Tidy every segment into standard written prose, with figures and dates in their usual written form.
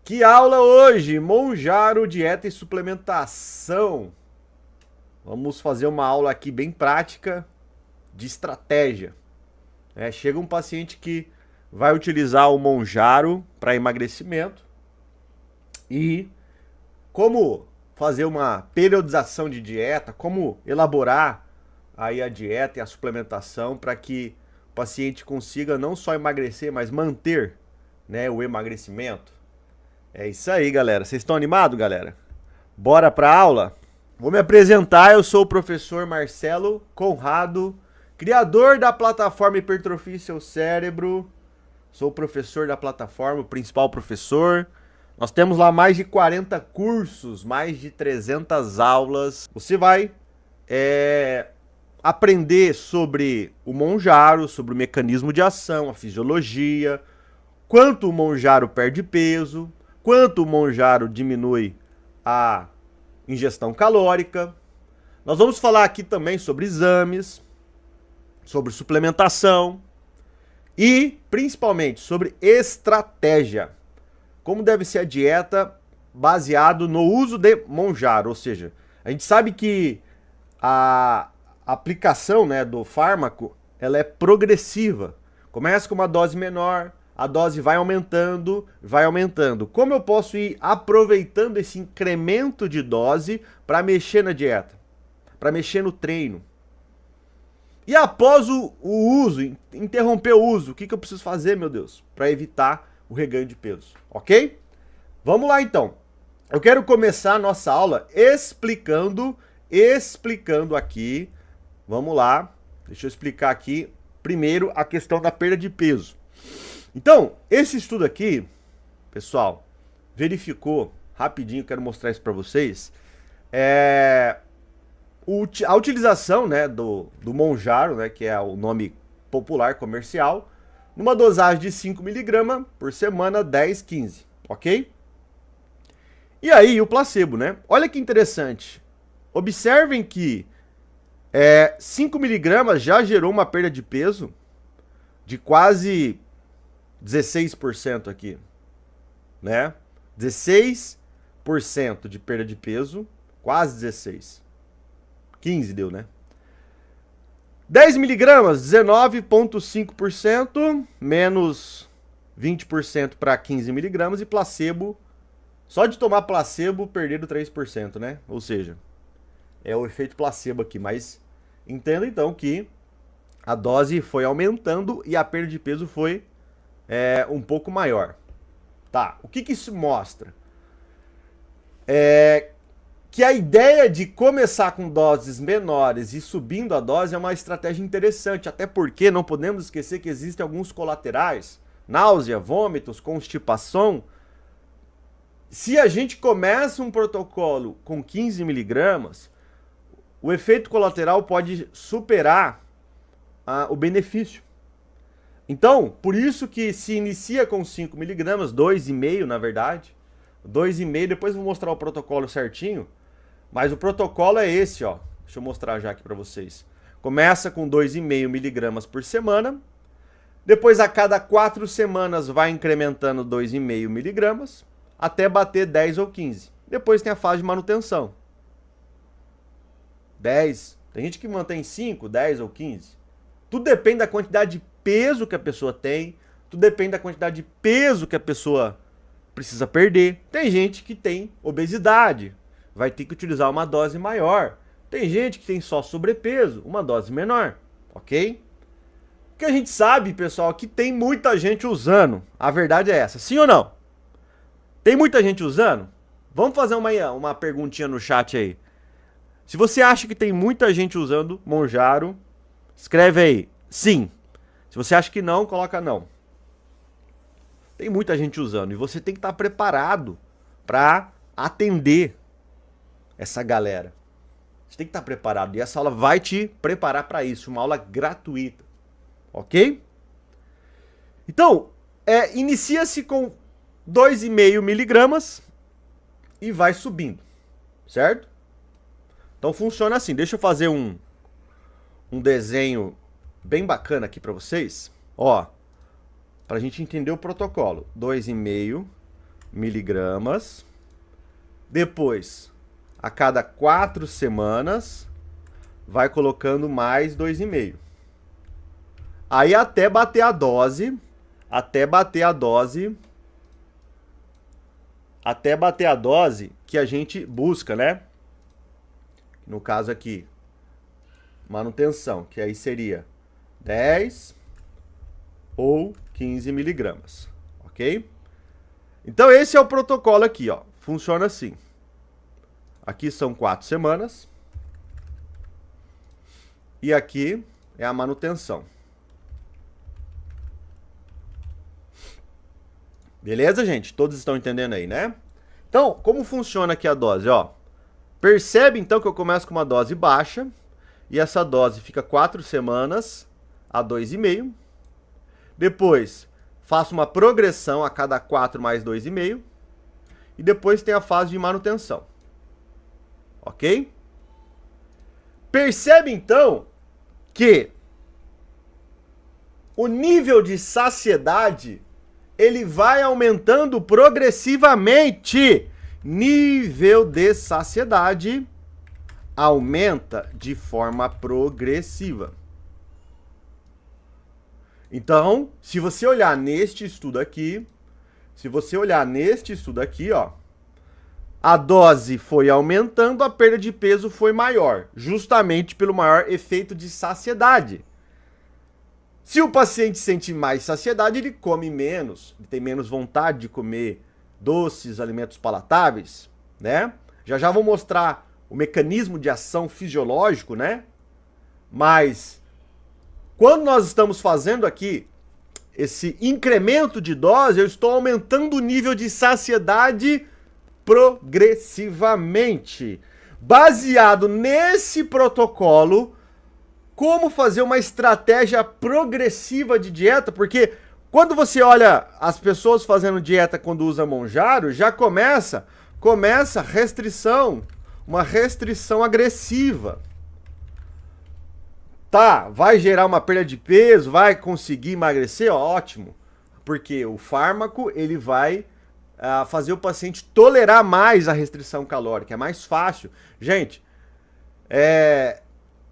Que aula hoje? Monjaro, dieta e suplementação. Vamos fazer uma aula aqui bem prática de estratégia. Chega um paciente que vai utilizar o Monjaro para emagrecimento e como fazer uma periodização de dieta, como elaborar aí a dieta e a suplementação para que o paciente consiga não só emagrecer, mas manter, né, o emagrecimento. É isso aí, galera. Vocês estão animados, galera? Bora pra aula? Vou me apresentar, eu sou o professor Marcelo Conrado, criador da plataforma Hipertrofie Seu Cérebro. Sou o professor da plataforma, o principal professor. Nós temos lá mais de 40 cursos, mais de 300 aulas. Você vai aprender sobre o Monjaro, sobre o mecanismo de ação, a fisiologia, quanto o Monjaro perde peso, quanto o Monjaro diminui a ingestão calórica. Nós vamos falar aqui também sobre exames, sobre suplementação e principalmente sobre estratégia. Como deve ser a dieta baseado no uso de Monjaro, ou seja, a gente sabe que a aplicação, né, do fármaco, ela é progressiva. Começa com uma dose menor, a dose vai aumentando, vai aumentando. Como eu posso ir aproveitando esse incremento de dose para mexer na dieta, para mexer no treino? E após o uso, interromper o uso, o que eu preciso fazer, meu Deus, para evitar o reganho de peso, ok? Vamos lá então. Eu quero começar a nossa aula explicando aqui. Vamos lá, deixa eu explicar aqui primeiro a questão da perda de peso. Então, esse estudo aqui, pessoal, verificou, rapidinho, quero mostrar isso para vocês, a utilização, né, do Monjaro, né, que é o nome popular comercial, numa dosagem de 5 mg por semana, 10, 15, ok? E aí, o placebo, né? Olha que interessante. Observem que 5 mg já gerou uma perda de peso de quase 16% aqui, né? 16% de perda de peso, quase 16. 15 deu, né? 10 miligramas, 19,5%, menos 20% para 15 miligramas e placebo, só de tomar placebo, perderam 3%, né? Ou seja, é o efeito placebo aqui, mas entenda então que a dose foi aumentando e a perda de peso foi um pouco maior. Tá, o que isso mostra? Que a ideia de começar com doses menores e subindo a dose é uma estratégia interessante, até porque não podemos esquecer que existem alguns colaterais, náusea, vômitos, constipação. Se a gente começa um protocolo com 15 miligramas, o efeito colateral pode superar o benefício. Então, por isso que se inicia com 5 miligramas, 2,5 na verdade, 2,5, depois eu vou mostrar o protocolo certinho, mas o protocolo é esse, ó. Deixa eu mostrar já aqui para vocês. Começa com 2,5 miligramas por semana, depois a cada 4 semanas vai incrementando 2,5 miligramas, até bater 10 ou 15. Depois tem a fase de manutenção. 10, tem gente que mantém 5, 10 ou 15. Tudo depende da quantidade de peso que a pessoa tem, tudo depende da quantidade de peso que a pessoa precisa perder. Tem gente que tem obesidade, vai ter que utilizar uma dose maior. Tem gente que tem só sobrepeso, uma dose menor, ok? O que a gente sabe, pessoal, é que tem muita gente usando. A verdade é essa, sim ou não? Tem muita gente usando? Vamos fazer uma perguntinha no chat aí. Se você acha que tem muita gente usando Monjaro, escreve aí, sim. Se você acha que não, coloca não. Tem muita gente usando e você tem que estar preparado para atender essa galera. Você tem que estar preparado e essa aula vai te preparar para isso, uma aula gratuita, ok? Então, inicia-se com 2,5 miligramas e vai subindo, certo? Então funciona assim, deixa eu fazer um desenho bem bacana aqui para vocês, ó, para a gente entender o protocolo. 2,5 miligramas. Depois, a cada 4 semanas, vai colocando mais 2,5. Aí até bater a dose, que a gente busca, né? No caso aqui, manutenção, que aí seria 10 ou 15 miligramas, ok? Então esse é o protocolo aqui, ó. Funciona assim. Aqui são 4 semanas. E aqui é a manutenção. Beleza, gente? Todos estão entendendo aí, né? Então, como funciona aqui a dose, ó? Percebe, então, que eu começo com uma dose baixa. E essa dose fica 4 semanas a 2,5. Depois, faço uma progressão a cada 4 mais 2,5. E depois tem a fase de manutenção. Ok? Percebe, então, que o nível de saciedade ele vai aumentando progressivamente. Nível de saciedade aumenta de forma progressiva. Então, se você olhar neste estudo aqui, ó, a dose foi aumentando, a perda de peso foi maior, justamente pelo maior efeito de saciedade. Se o paciente sente mais saciedade, ele come menos, ele tem menos vontade de comer doces, alimentos palatáveis, né? Já vou mostrar o mecanismo de ação fisiológico, né? Mas quando nós estamos fazendo aqui esse incremento de dose, eu estou aumentando o nível de saciedade progressivamente. Baseado nesse protocolo, como fazer uma estratégia progressiva de dieta, porque quando você olha as pessoas fazendo dieta quando usa Monjaro, já começa restrição, uma restrição agressiva. Tá, vai gerar uma perda de peso, vai conseguir emagrecer, ótimo, porque o fármaco ele vai fazer o paciente tolerar mais a restrição calórica, é mais fácil. Gente,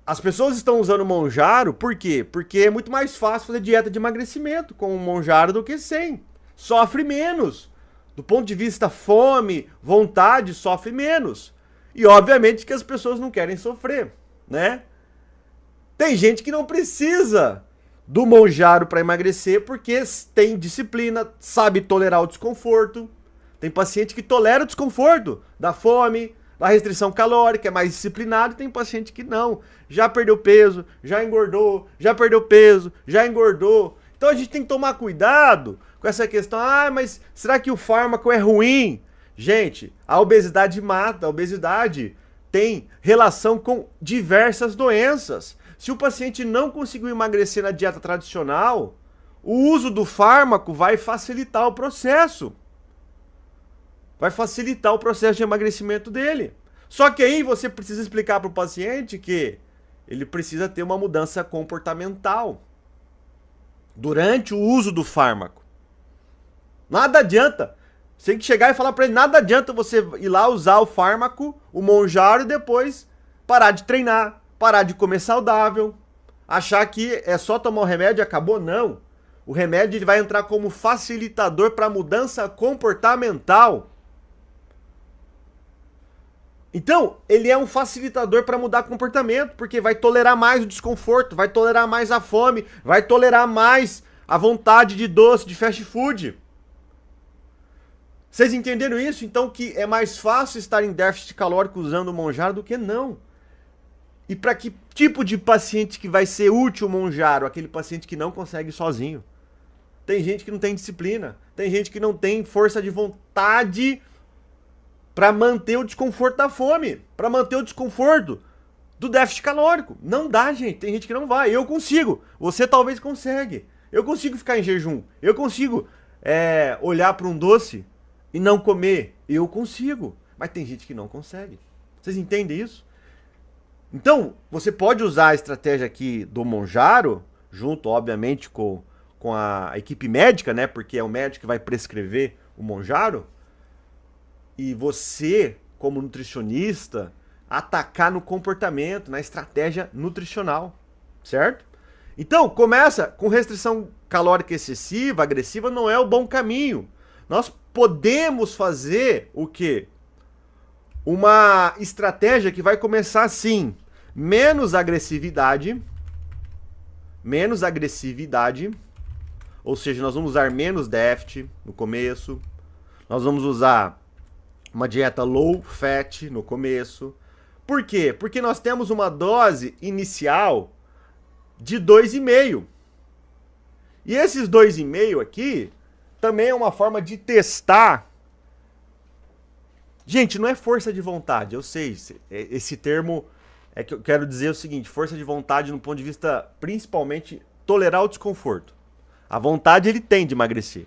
as pessoas estão usando Monjaro, por quê? Porque é muito mais fácil fazer dieta de emagrecimento com o Monjaro do que sem. Sofre menos. Do ponto de vista fome, vontade, sofre menos. E obviamente que as pessoas não querem sofrer, né? Tem gente que não precisa do Monjaro para emagrecer porque tem disciplina, sabe tolerar o desconforto. Tem paciente que tolera o desconforto da fome, da restrição calórica, é mais disciplinado, e tem paciente que não. Já perdeu peso, já engordou, já perdeu peso, já engordou. Então a gente tem que tomar cuidado com essa questão. Ah, mas será que o fármaco é ruim? Gente, a obesidade mata. A obesidade tem relação com diversas doenças. Se o paciente não conseguiu emagrecer na dieta tradicional, o uso do fármaco vai facilitar o processo. Vai facilitar o processo de emagrecimento dele. Só que aí você precisa explicar para o paciente que ele precisa ter uma mudança comportamental durante o uso do fármaco. Nada adianta. Você tem que chegar e falar para ele, nada adianta você ir lá usar o fármaco, o Monjaro, e depois parar de treinar, parar de comer saudável, achar que é só tomar o remédio e acabou. Não. O remédio ele vai entrar como facilitador para a mudança comportamental. Então, ele é um facilitador para mudar comportamento, porque vai tolerar mais o desconforto, vai tolerar mais a fome, vai tolerar mais a vontade de doce, de fast food. Vocês entenderam isso? Então que é mais fácil estar em déficit calórico usando o Monjaro do que não. E para que tipo de paciente que vai ser útil o Monjaro? Aquele paciente que não consegue sozinho. Tem gente que não tem disciplina, tem gente que não tem força de vontade para manter o desconforto da fome, para manter o desconforto do déficit calórico. Não dá, gente. Tem gente que não vai. Eu consigo. Você talvez consegue. Eu consigo ficar em jejum. Eu consigo olhar para um doce e não comer. Eu consigo. Mas tem gente que não consegue. Vocês entendem isso? Então, você pode usar a estratégia aqui do Monjaro, junto, obviamente, com a equipe médica, né? Porque é o médico que vai prescrever o Monjaro. e você, como nutricionista, atacar no comportamento, na estratégia nutricional, certo? Então, começa com restrição calórica excessiva, agressiva, não é o bom caminho. Nós podemos fazer o quê? Uma estratégia que vai começar assim, menos agressividade, ou seja, nós vamos usar menos déficit no começo, nós vamos usar uma dieta low fat no começo. Por quê? Porque nós temos uma dose inicial de 2,5. E esses 2,5 aqui também é uma forma de testar. Gente, não é força de vontade, eu sei. Esse termo é que eu quero dizer o seguinte: força de vontade no ponto de vista, principalmente, tolerar o desconforto. A vontade ele tem de emagrecer.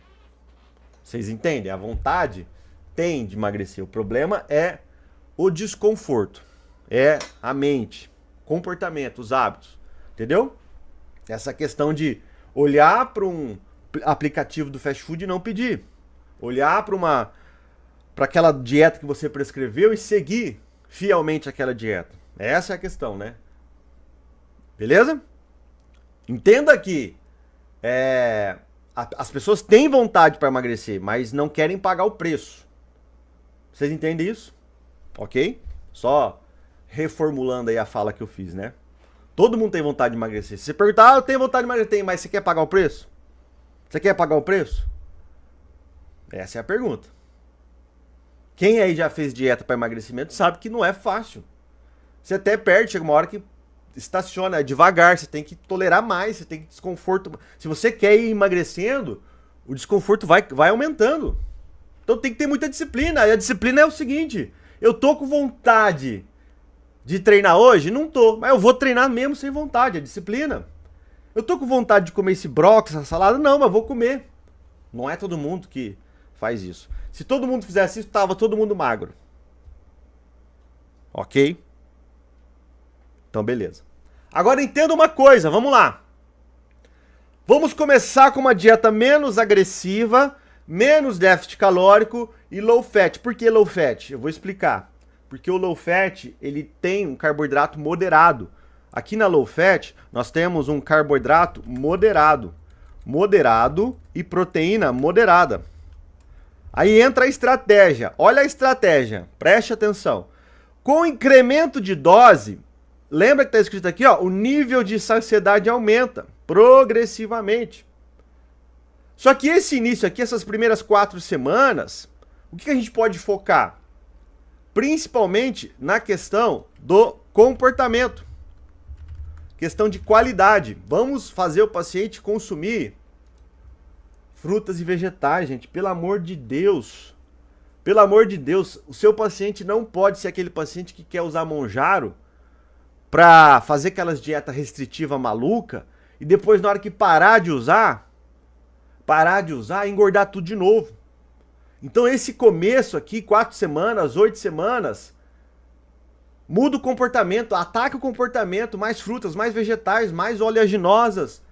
Vocês entendem? A vontade tem de emagrecer. O problema é o desconforto. É a mente, comportamento, os hábitos. Entendeu? Essa questão de olhar para um aplicativo do fast food e não pedir. Olhar para aquela dieta que você prescreveu e seguir fielmente aquela dieta. Essa é a questão, né? Beleza? Entenda que as pessoas têm vontade para emagrecer, mas não querem pagar o preço. Vocês entendem isso? Ok? Só reformulando aí a fala que eu fiz, né? Todo mundo tem vontade de emagrecer. Se você perguntar, eu tenho vontade de emagrecer, mas você quer pagar o preço? Você quer pagar o preço? Essa é a pergunta. Quem aí já fez dieta para emagrecimento sabe que não é fácil. Você até perde, chega uma hora que estaciona, é devagar, você tem que tolerar mais, você tem que desconforto. Se você quer ir emagrecendo, o desconforto vai aumentando. Então tem que ter muita disciplina. E a disciplina é o seguinte: eu tô com vontade de treinar hoje? Não tô, mas eu vou treinar mesmo sem vontade, é disciplina. Eu tô com vontade de comer esse brócolis, essa salada? Não, mas vou comer. Não é todo mundo que faz isso. Se todo mundo fizesse isso, tava todo mundo magro. Ok? Então, beleza. Agora entenda uma coisa, vamos lá. Vamos começar com uma dieta menos agressiva, menos déficit calórico e low fat. Por que low fat? Eu vou explicar. Porque o low fat, ele tem um carboidrato moderado. Aqui na low fat, nós temos um carboidrato moderado. Moderado e proteína moderada. Aí entra a estratégia. Olha a estratégia, preste atenção. Com incremento de dose, lembra que está escrito aqui, ó, o nível de saciedade aumenta progressivamente. Só que esse início aqui, essas primeiras 4 semanas, o que a gente pode focar? Principalmente na questão do comportamento. Questão de qualidade. Vamos fazer o paciente consumir frutas e vegetais, gente. Pelo amor de Deus. Pelo amor de Deus, o seu paciente não pode ser aquele paciente que quer usar Monjaro para fazer aquelas dietas restritivas maluca e depois, na hora que parar de usar, engordar tudo de novo. Então esse começo aqui, 4 semanas, 8 semanas, muda o comportamento, ataca o comportamento, mais frutas, mais vegetais, mais oleaginosas,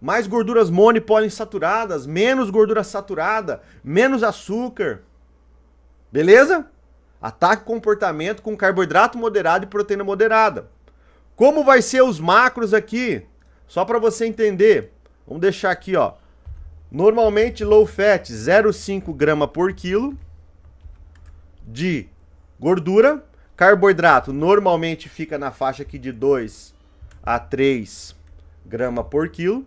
mais gorduras mono e poliinsaturadas, menos gordura saturada, menos açúcar. Beleza? Ataca o comportamento com carboidrato moderado e proteína moderada. Como vai ser os macros aqui? Só para você entender. Vamos deixar aqui, ó. Normalmente low fat, 0,5 grama por quilo de gordura. Carboidrato normalmente fica na faixa aqui de 2 a 3 grama por quilo.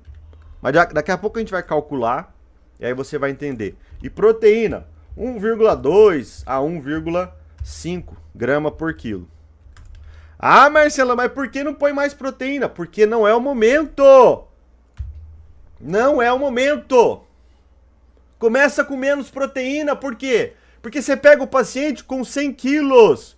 Mas daqui a pouco a gente vai calcular e aí você vai entender. E proteína, 1,2 a 1,5 grama por quilo. Ah, Marcela, mas por que não põe mais proteína? Porque não é o momento. Não é o momento. Começa com menos proteína, por quê? Porque você pega o paciente com 100 quilos.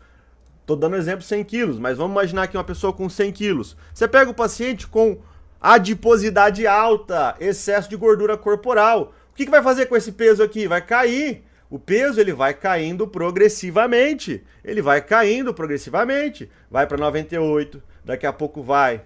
Tô dando exemplo 100 quilos, mas vamos imaginar que uma pessoa com 100 quilos. Você pega o paciente com adiposidade alta, excesso de gordura corporal. O que vai fazer com esse peso aqui? Vai cair. O peso ele vai caindo progressivamente. Ele vai caindo progressivamente. Vai para 98, daqui a pouco vai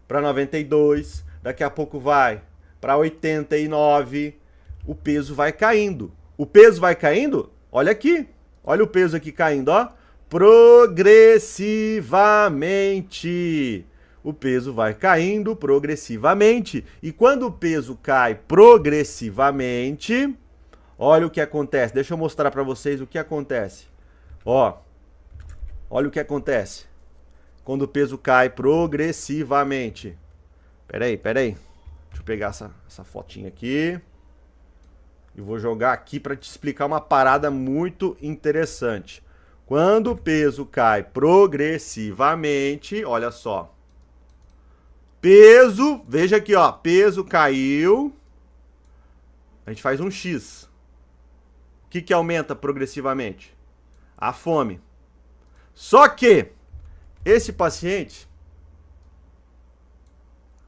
para 92, daqui a pouco vai para 89. O peso vai caindo. O peso vai caindo? Olha aqui. Olha o peso aqui caindo, ó. Progressivamente. O peso vai caindo progressivamente. E quando o peso cai progressivamente, olha o que acontece. Deixa eu mostrar para vocês o que acontece. Ó, olha o que acontece quando o peso cai progressivamente. Peraí. Deixa eu pegar essa fotinha aqui. E vou jogar aqui para te explicar uma parada muito interessante. Quando o peso cai progressivamente, olha só. Peso, veja aqui, ó, peso caiu. A gente faz um X. O que aumenta progressivamente? A fome. Só que esse paciente,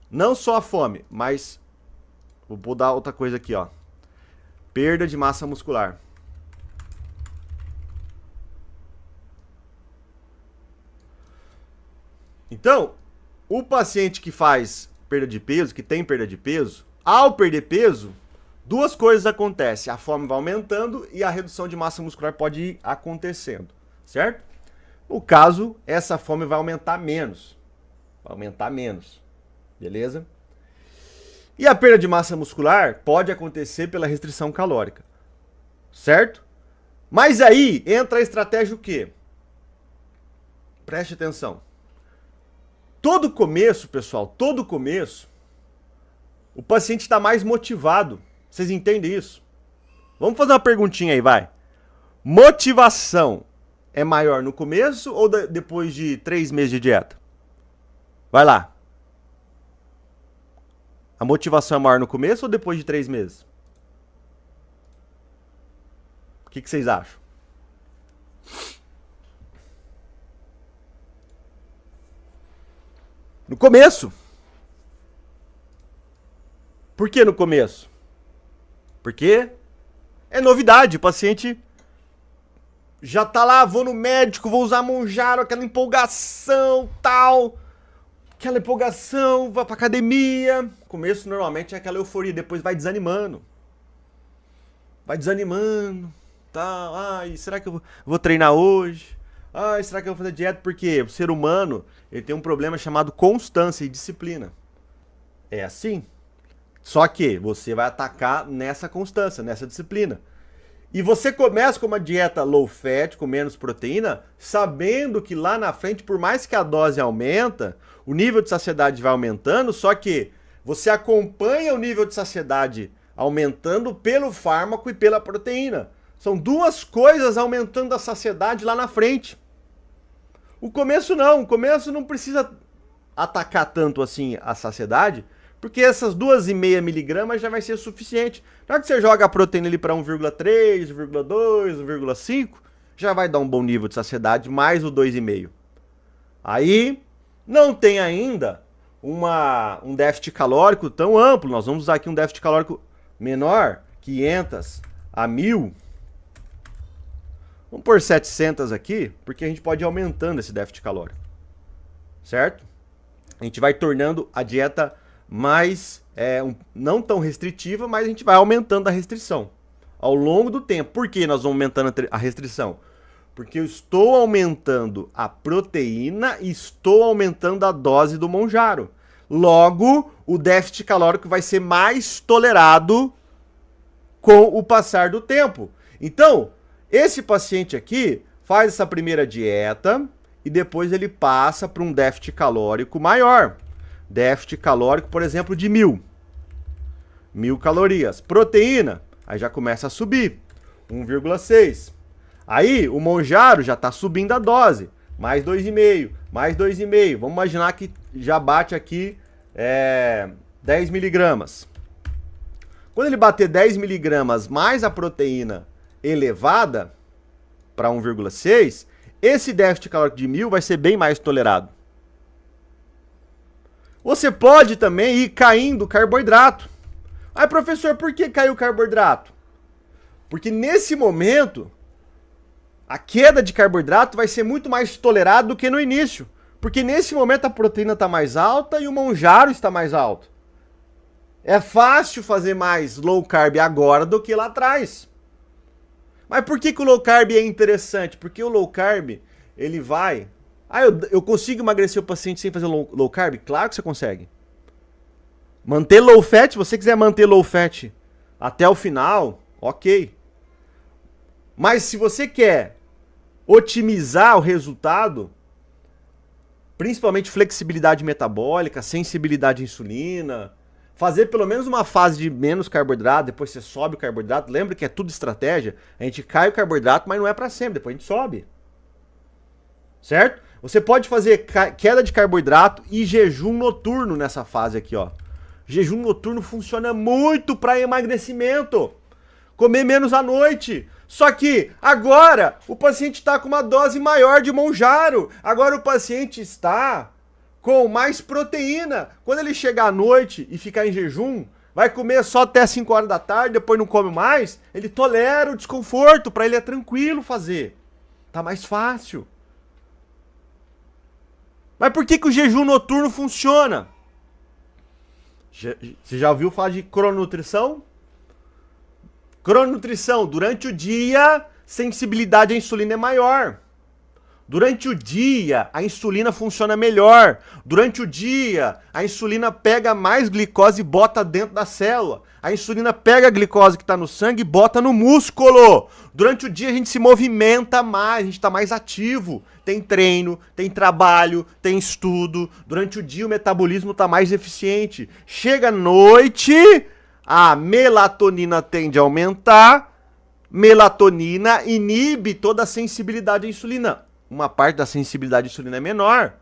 não só a fome, mas vou dar outra coisa aqui, ó. Perda de massa muscular. Então, o paciente que faz perda de peso, que tem perda de peso, ao perder peso, duas coisas acontecem. A fome vai aumentando e a redução de massa muscular pode ir acontecendo, certo? No caso, essa fome vai aumentar menos. Beleza? E a perda de massa muscular pode acontecer pela restrição calórica, certo? Mas aí entra a estratégia o quê? Preste atenção. Todo começo, pessoal, o paciente está mais motivado. Vocês entendem isso? Vamos fazer uma perguntinha aí, vai. Motivação é maior no começo ou depois de 3 meses de dieta? Vai lá. A motivação é maior no começo ou depois de 3 meses? O que vocês acham? No começo. Por que no começo? Porque é novidade. O paciente já tá lá, vou no médico, vou usar Mounjaro, aquela empolgação, tal. Aquela empolgação, vai pra academia. Começo normalmente é aquela euforia, depois vai desanimando. Tal. Ai, será que eu vou treinar hoje? Ai, será que eu vou fazer dieta? Porque o ser humano, ele tem um problema chamado constância e disciplina. É assim. Só que você vai atacar nessa constância, nessa disciplina. E você começa com uma dieta low fat, com menos proteína, sabendo que lá na frente, por mais que a dose aumenta, o nível de saciedade vai aumentando, só que você acompanha o nível de saciedade aumentando pelo fármaco e pela proteína. São duas coisas aumentando a saciedade lá na frente. O começo não precisa atacar tanto assim a saciedade, porque essas 2,5 miligramas já vai ser suficiente. Na hora que você joga a proteína ali para 1,3, 1,2, 1,5, já vai dar um bom nível de saciedade, mais o 2,5. Aí, não tem ainda um déficit calórico tão amplo. Nós vamos usar aqui um déficit calórico menor, 500 a 1.000. Vamos pôr 700 aqui, porque a gente pode ir aumentando esse déficit calórico, certo? A gente vai tornando a dieta mais, não tão restritiva, mas a gente vai aumentando a restrição ao longo do tempo. Por que nós vamos aumentando a restrição? Porque eu estou aumentando a proteína e estou aumentando a dose do Mounjaro. Logo, o déficit calórico vai ser mais tolerado com o passar do tempo. Então, esse paciente aqui faz essa primeira dieta e depois ele passa para um déficit calórico maior. Déficit calórico, por exemplo, de 1.000 calorias. Proteína, aí já começa a subir, 1,6. Aí o Mounjaro já está subindo a dose, mais 2,5, mais 2,5. Vamos imaginar que já bate aqui 10 miligramas. Quando ele bater 10 miligramas mais a proteína elevada para 1,6, esse déficit calórico de 1.000 vai ser bem mais tolerado. Você pode também ir caindo carboidrato. Aí, professor, por que caiu o carboidrato? Porque nesse momento, a queda de carboidrato vai ser muito mais tolerada do que no início. Porque nesse momento a proteína está mais alta e o Mounjaro está mais alto. É fácil fazer mais low carb agora do que lá atrás. Mas por que o low carb é interessante? Porque o low carb, ele vai... Ah, eu consigo emagrecer o paciente sem fazer low carb? Claro que você consegue. Manter low fat, se você quiser manter low fat até o final, ok. Mas se você quer otimizar o resultado, principalmente flexibilidade metabólica, sensibilidade à insulina, fazer pelo menos uma fase de menos carboidrato, depois você sobe o carboidrato, lembra que é tudo estratégia, a gente cai o carboidrato, mas não é para sempre, depois a gente sobe. Certo? Você pode fazer queda de carboidrato e jejum noturno nessa fase aqui, ó. Jejum noturno funciona muito para emagrecimento. Comer menos à noite. Só que agora o paciente está com uma dose maior de Monjaro. Agora o paciente está com mais proteína. Quando ele chegar à noite e ficar em jejum, vai comer só até 5 horas da tarde, depois não come mais, ele tolera o desconforto, para ele é tranquilo fazer. Tá mais fácil. Mas por que o jejum noturno funciona? Você já ouviu falar de crononutrição? Crononutrição, durante o dia, sensibilidade à insulina é maior. Durante o dia, a insulina funciona melhor. Durante o dia, a insulina pega mais glicose e bota dentro da célula. A insulina pega a glicose que está no sangue e bota no músculo. Durante o dia, a gente se movimenta mais, a gente está mais ativo. Tem treino, tem trabalho, tem estudo. Durante o dia, o metabolismo está mais eficiente. Chega à noite, a melatonina tende a aumentar. Melatonina inibe toda a sensibilidade à insulina. Uma parte da sensibilidade à insulina é menor.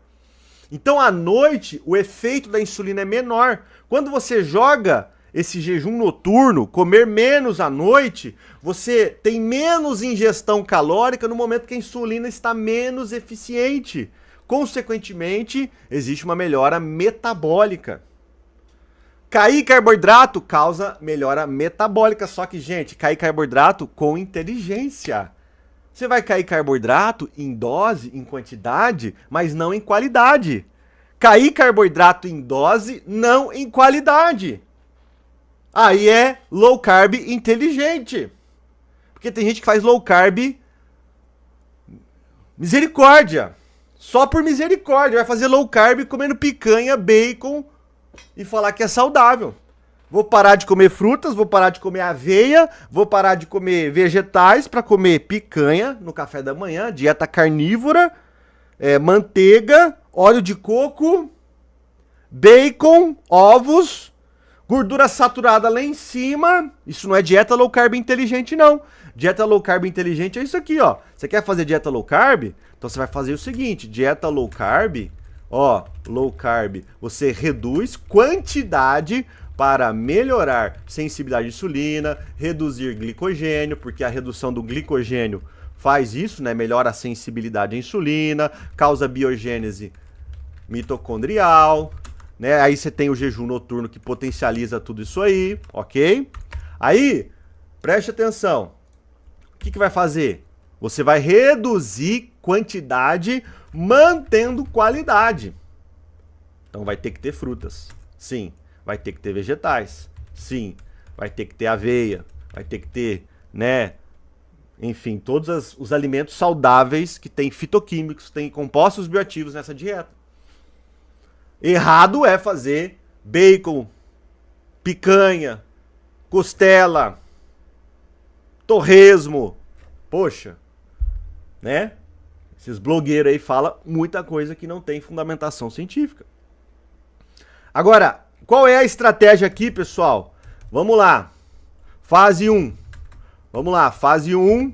Então, à noite, o efeito da insulina é menor. Quando você joga esse jejum noturno, comer menos à noite, você tem menos ingestão calórica no momento que a insulina está menos eficiente. Consequentemente, existe uma melhora metabólica. Cair carboidrato causa melhora metabólica. Só que, gente, cair carboidrato com inteligência. Você vai cair carboidrato em dose, em quantidade, mas não em qualidade. Cair carboidrato em dose, não em qualidade. Aí é low carb inteligente. Porque tem gente que faz low carb misericórdia. Só por misericórdia. Vai fazer low carb comendo picanha, bacon e falar que é saudável. Vou parar de comer frutas, vou parar de comer aveia, vou parar de comer vegetais para comer picanha no café da manhã, dieta carnívora, manteiga, óleo de coco, bacon, ovos, gordura saturada lá em cima. Isso não é dieta low carb inteligente, não. Dieta low carb inteligente é isso aqui, ó. Você quer fazer dieta low carb? Então você vai fazer o seguinte, dieta low carb, ó, low carb, você reduz quantidade para melhorar sensibilidade à insulina, reduzir glicogênio, porque a redução do glicogênio faz isso, né? Melhora a sensibilidade à insulina, causa biogênese mitocondrial, né? Aí você tem o jejum noturno que potencializa tudo isso aí, ok? Aí, preste atenção. O que vai fazer? Você vai reduzir quantidade mantendo qualidade. Então vai ter que ter frutas, sim. Vai ter que ter vegetais, sim. Vai ter que ter aveia, vai ter que ter, né? Enfim, todos os alimentos saudáveis que têm fitoquímicos, têm compostos bioativos nessa dieta. Errado é fazer bacon, picanha, costela, torresmo. Poxa, né? Esses blogueiros aí falam muita coisa que não tem fundamentação científica. Agora, qual é a estratégia aqui, pessoal? Vamos lá. Fase 1. Vamos lá, fase 1.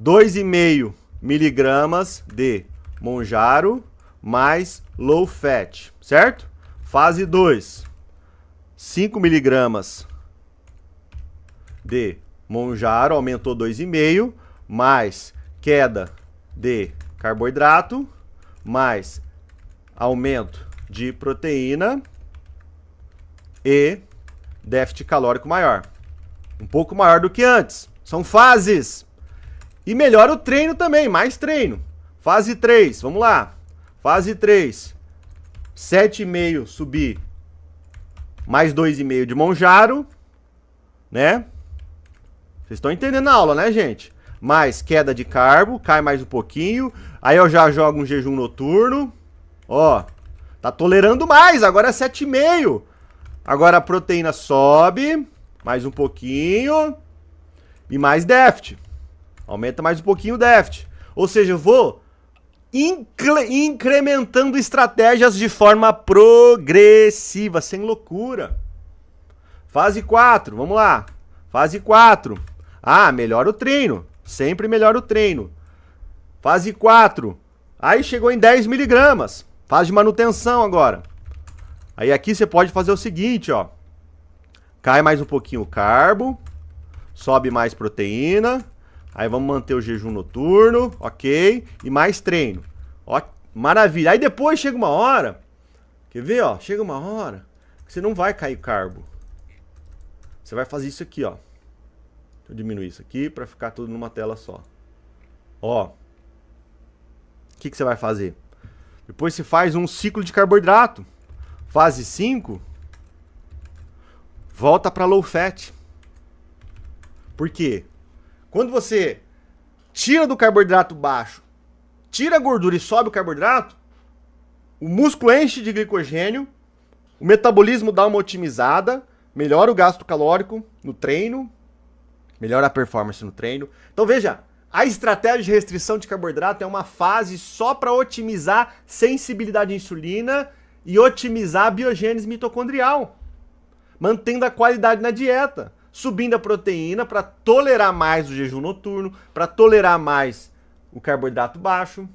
2,5 miligramas de Monjaro mais low fat, certo? Fase 2. 5 miligramas de Monjaro, aumentou 2,5, mais queda de carboidrato, mais aumento de proteína e déficit calórico maior. Um pouco maior do que antes. São fases. E melhora o treino também, mais treino. Fase 3, vamos lá. Fase 3. 7,5 subir. Mais 2,5 de Monjaro, né? Vocês estão entendendo a aula, né, gente? Mais queda de carbo, cai mais um pouquinho. Aí eu já jogo um jejum noturno. Ó, tá tolerando mais, agora é 7,5. Agora a proteína sobe, mais um pouquinho. E mais déficit. Aumenta mais um pouquinho o déficit. Ou seja, eu vou incrementando estratégias de forma progressiva, sem loucura. Fase 4, vamos lá. Fase 4. Ah, melhora o treino. Sempre melhora o treino. Fase 4. Aí chegou em 10 miligramas. Fase de manutenção agora. Aí aqui você pode fazer o seguinte, ó. Cai mais um pouquinho o carbo. Sobe mais proteína. Aí vamos manter o jejum noturno, ok? E mais treino. Ó, maravilha. Aí depois chega uma hora. Quer ver, ó? Chega uma hora que você não vai cair carbo. Você vai fazer isso aqui, ó. Deixa eu diminuir isso aqui para ficar tudo numa tela só. Ó. O que você vai fazer? Depois você faz um ciclo de carboidrato. Fase 5. Volta para low fat. Por quê? Quando você tira do carboidrato baixo, tira a gordura e sobe o carboidrato, o músculo enche de glicogênio, o metabolismo dá uma otimizada, melhora o gasto calórico no treino, melhora a performance no treino. Então veja, a estratégia de restrição de carboidrato é uma fase só para otimizar sensibilidade à insulina e otimizar a biogênese mitocondrial, mantendo a qualidade na dieta, subindo a proteína para tolerar mais o jejum noturno, para tolerar mais o carboidrato baixo.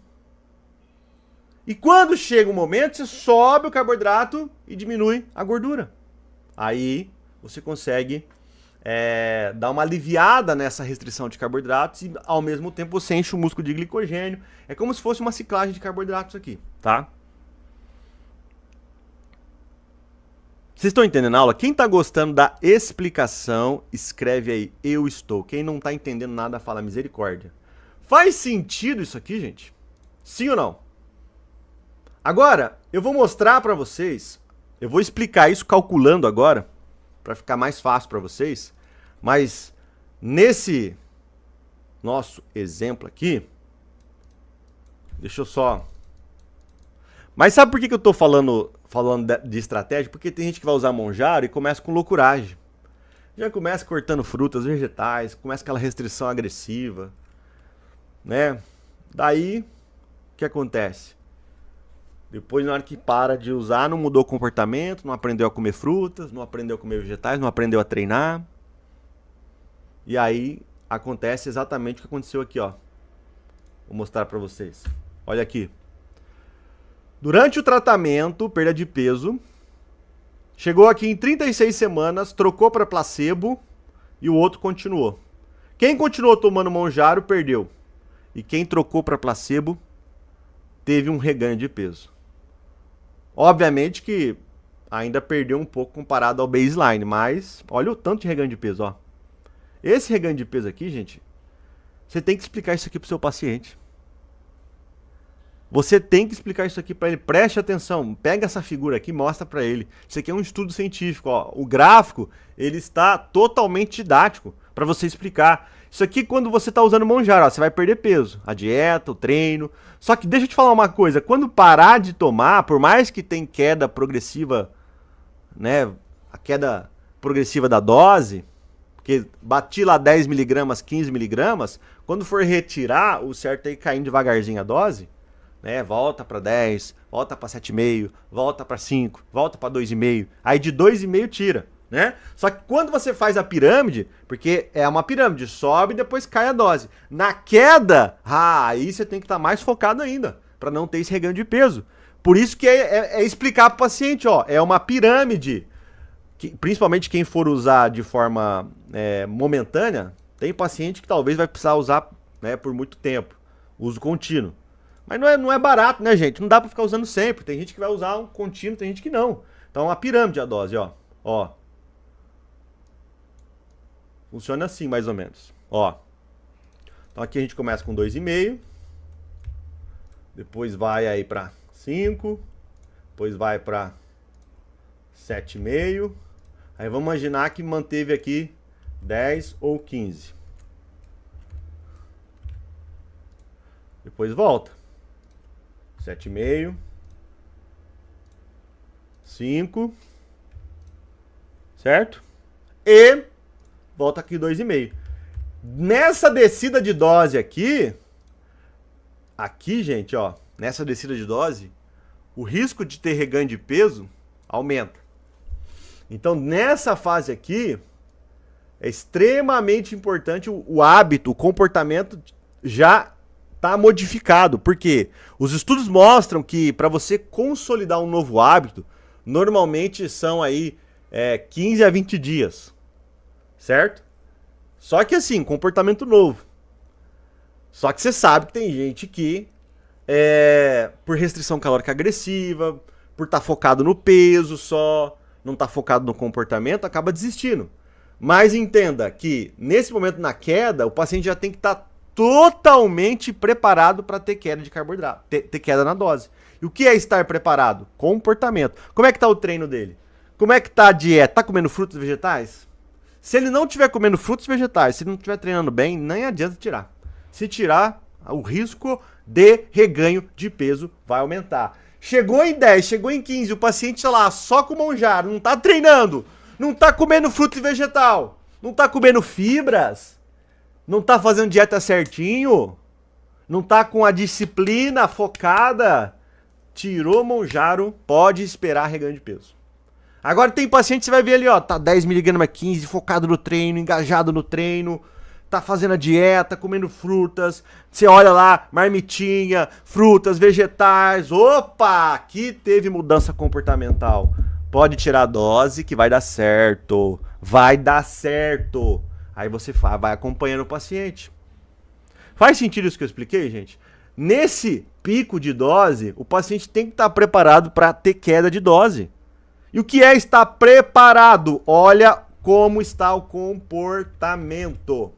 E quando chega o momento, você sobe o carboidrato e diminui a gordura. Aí você consegue dar uma aliviada nessa restrição de carboidratos e ao mesmo tempo você enche o músculo de glicogênio. É como se fosse uma ciclagem de carboidratos aqui, tá? Vocês estão entendendo a aula? Quem está gostando da explicação, escreve aí, eu estou. Quem não está entendendo nada, fala misericórdia. Faz sentido isso aqui, gente? Sim ou não? Agora, eu vou mostrar para vocês, eu vou explicar isso calculando agora, para ficar mais fácil para vocês, mas nesse nosso exemplo aqui, deixa eu só... Mas sabe por que eu estou falando de estratégia? Porque tem gente que vai usar Monjaro e começa com loucuragem. Já começa cortando frutas, vegetais, começa aquela restrição agressiva, né? Daí, o que acontece? Depois, na hora que para de usar, não mudou o comportamento, não aprendeu a comer frutas, não aprendeu a comer vegetais, não aprendeu a treinar. E aí, acontece exatamente o que aconteceu aqui, ó. Vou mostrar pra vocês. Olha aqui. Durante o tratamento, perda de peso, chegou aqui em 36 semanas, trocou para placebo e o outro continuou. Quem continuou tomando Monjaro perdeu. E quem trocou para placebo teve um reganho de peso. Obviamente que ainda perdeu um pouco comparado ao baseline, mas olha o tanto de reganho de peso, ó. Esse reganho de peso aqui, gente, você tem que explicar isso aqui pro seu paciente. Você tem que explicar isso aqui para ele. Preste atenção. Pega essa figura aqui e mostra para ele. Isso aqui é um estudo científico. Ó. O gráfico ele está totalmente didático para você explicar. Isso aqui quando você está usando Monjaro, ó, você vai perder peso. A dieta, o treino. Só que deixa eu te falar uma coisa. Quando parar de tomar, por mais que tenha queda progressiva, né, a queda progressiva da dose, porque bati lá 10 miligramas, 15 miligramas, quando for retirar, o certo é ir caindo devagarzinho a dose. Né, volta para 10, volta para 7,5, volta para 5, volta para 2,5, aí de 2,5 tira, né? Só que quando você faz a pirâmide, porque é uma pirâmide, sobe e depois cai a dose. Na queda, aí você tem que estar mais focado ainda, para não ter esse reganho de peso. Por isso que é explicar para o paciente, ó, é uma pirâmide, que, principalmente quem for usar de forma momentânea, tem paciente que talvez vai precisar usar, né, por muito tempo, uso contínuo. Mas não é barato, né, gente? Não dá pra ficar usando sempre. Tem gente que vai usar um contínuo, tem gente que não. Então, é uma pirâmide a dose, ó. Ó. Funciona assim, mais ou menos. Ó. Então, aqui a gente começa com 2,5. Depois vai aí pra 5. Depois vai pra 7,5. Aí vamos imaginar que manteve aqui 10 ou 15. Depois volta. 7,5. 5. Certo? E volta aqui 2,5. Nessa descida de dose aqui, gente, ó, nessa descida de dose, o risco de ter reganho de peso aumenta. Então, nessa fase aqui, é extremamente importante o hábito, o comportamento já tá modificado. Por quê? Os estudos mostram que para você consolidar um novo hábito, normalmente são aí 15 a 20 dias, certo? Só que assim, comportamento novo. Só que você sabe que tem gente que, por restrição calórica agressiva, por estar focado no peso só, não tá focado no comportamento, acaba desistindo. Mas entenda que nesse momento na queda, o paciente já tem que estar totalmente preparado para ter queda de carboidrato, ter queda na dose. E o que é estar preparado? Comportamento. Como é que tá o treino dele? Como é que tá a dieta? Tá comendo frutas e vegetais? Se ele não estiver comendo frutas e vegetais, se ele não estiver treinando bem, nem adianta tirar. Se tirar, o risco de reganho de peso vai aumentar. Chegou em 10, chegou em 15, o paciente está lá só com monjaro, não está treinando, não está comendo fruta e vegetal, não está comendo fibras, não está fazendo dieta certinho, não está com a disciplina focada, tirou monjaro, pode esperar reganho de peso. Agora tem paciente que você vai ver ali, ó, tá 10mg a 15, focado no treino, engajado no treino, tá fazendo a dieta, comendo frutas, você olha lá, marmitinha, frutas, vegetais, opa, aqui teve mudança comportamental. Pode tirar a dose que vai dar certo, Aí você vai acompanhando o paciente. Faz sentido isso que eu expliquei, gente? Nesse pico de dose, o paciente tem que estar preparado para ter queda de dose. E o que é estar preparado? Olha como está o comportamento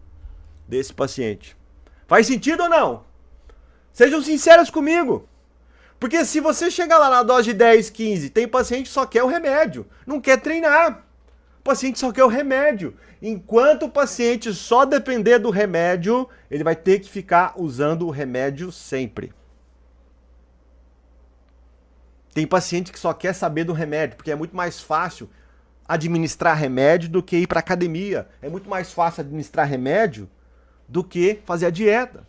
desse paciente. Faz sentido ou não? Sejam sinceros comigo. Porque se você chegar lá na dose de 10, 15, tem paciente que só quer o remédio, não quer treinar. O paciente só quer o remédio. Enquanto o paciente só depender do remédio, ele vai ter que ficar usando o remédio sempre. Tem paciente que só quer saber do remédio, porque é muito mais fácil administrar remédio do que ir para academia. É muito mais fácil administrar remédio do que fazer a dieta.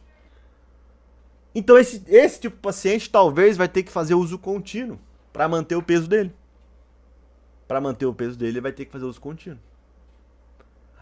Então esse tipo de paciente talvez vai ter que fazer uso contínuo para manter o peso dele. Para manter o peso dele, ele vai ter que fazer uso contínuo.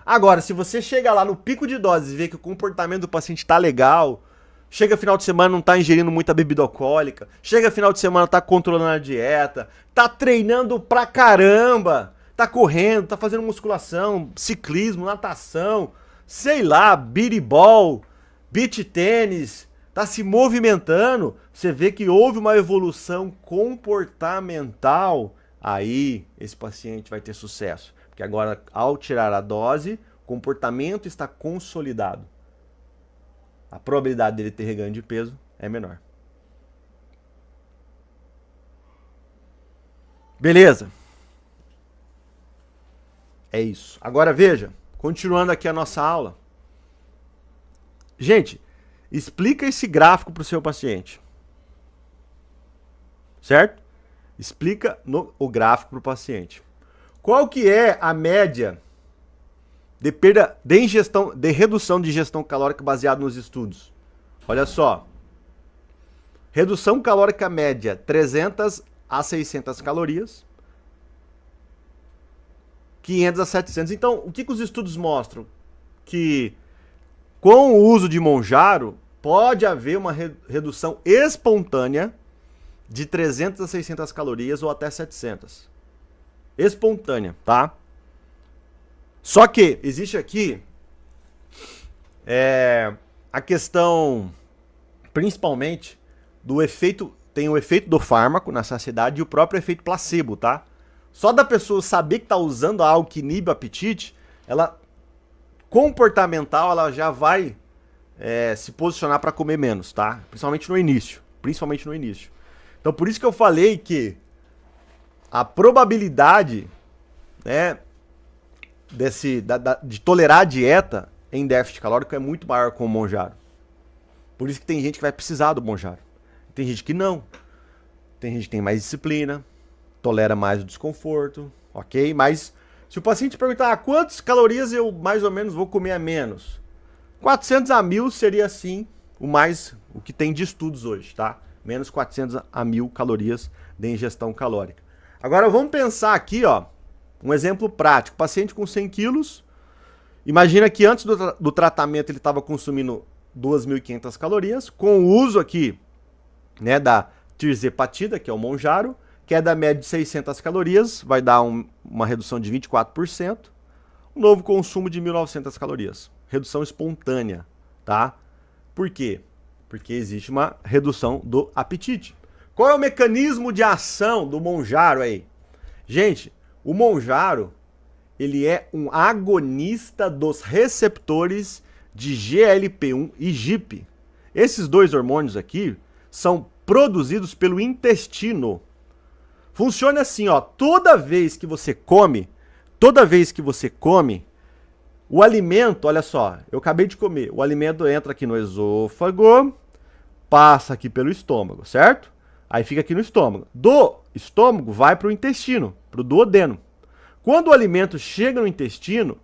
Agora, se você chega lá no pico de doses e vê que o comportamento do paciente está legal, chega final de semana não tá ingerindo muita bebida alcoólica, chega final de semana tá controlando a dieta, tá treinando pra caramba, tá correndo, tá fazendo musculação, ciclismo, natação, sei lá, biribol, beach tênis, tá se movimentando, você vê que houve uma evolução comportamental, aí esse paciente vai ter sucesso. Porque agora, ao tirar a dose, o comportamento está consolidado. A probabilidade dele ter reganho de peso é menor. Beleza? É isso. Agora veja, continuando aqui a nossa aula. Gente, explica esse gráfico para o seu paciente. Certo? Explica o gráfico para o paciente. Qual que é a média de perda de ingestão, de redução de ingestão calórica baseado nos estudos? Olha só. Redução calórica média 300 a 600 calorias. 500 a 700. Então, o que os estudos mostram? Que com o uso de monjaro pode haver uma redução espontânea de 300 a 600 calorias ou até 700. Espontânea, tá? Só que existe aqui a questão, principalmente, do efeito, tem o efeito do fármaco na saciedade e o próprio efeito placebo, tá? Só da pessoa saber que tá usando algo que inibe o apetite, ela, comportamental, ela já vai se posicionar para comer menos, tá? Principalmente no início, Então, por isso que eu falei que a probabilidade, né, de tolerar a dieta em déficit calórico é muito maior com o monjaro. Por isso que tem gente que vai precisar do Monjaro. Tem gente que não. Tem gente que tem mais disciplina, tolera mais o desconforto, ok? Mas se o paciente perguntar quantas calorias eu mais ou menos vou comer a menos, 400 a 1000 seria assim o que tem de estudos hoje, tá? Menos 400 a 1000 calorias de ingestão calórica. Agora vamos pensar aqui, ó, um exemplo prático. Paciente com 100 quilos, imagina que antes do tratamento ele estava consumindo 2.500 calorias, com o uso aqui, né, da tirzepatida, que é o Monjaro, queda média de 600 calorias, vai dar uma redução de 24%, um novo consumo de 1.900 calorias, redução espontânea, tá? Por quê? Porque existe uma redução do apetite. Qual é o mecanismo de ação do Monjaro aí? Gente, o Monjaro, ele é um agonista dos receptores de GLP-1 e GIP. Esses dois hormônios aqui são produzidos pelo intestino. Funciona assim, ó, toda vez que você come, o alimento, olha só, eu acabei de comer, o alimento entra aqui no esôfago, passa aqui pelo estômago, certo? Aí fica aqui no estômago. Do estômago vai para o intestino, para o duodeno. Quando o alimento chega no intestino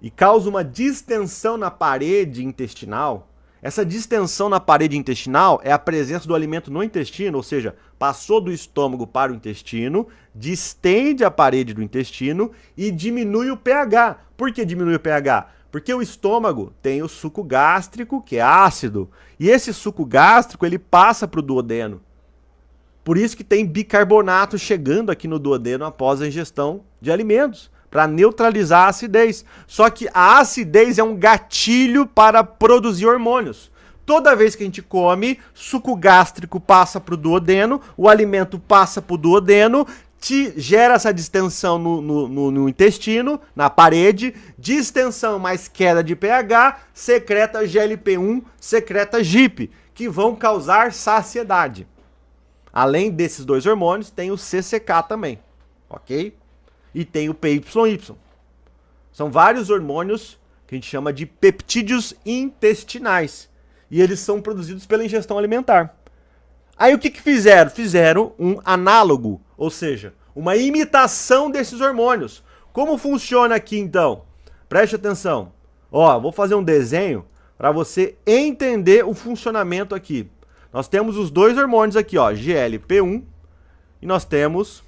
e causa uma distensão na parede intestinal, essa distensão na parede intestinal é a presença do alimento no intestino, ou seja, passou do estômago para o intestino, distende a parede do intestino e diminui o pH. Por que diminui o pH? Porque o estômago tem o suco gástrico, que é ácido, e esse suco gástrico ele passa para o duodeno. Por isso que tem bicarbonato chegando aqui no duodeno após a ingestão de alimentos, para neutralizar a acidez. Só que a acidez é um gatilho para produzir hormônios. Toda vez que a gente come, suco gástrico passa para o duodeno, o alimento passa para o duodeno, gera essa distensão no intestino, na parede, distensão mais queda de pH, secreta GLP-1, secreta GIP, que vão causar saciedade. Além desses dois hormônios, tem o CCK também, ok? E tem o PYY. São vários hormônios que a gente chama de peptídeos intestinais. E eles são produzidos pela ingestão alimentar. Aí o que fizeram? Fizeram um análogo, ou seja, uma imitação desses hormônios. Como funciona aqui então? Preste atenção. Ó, vou fazer um desenho para você entender o funcionamento aqui. Nós temos os dois hormônios aqui, ó, GLP-1 e nós temos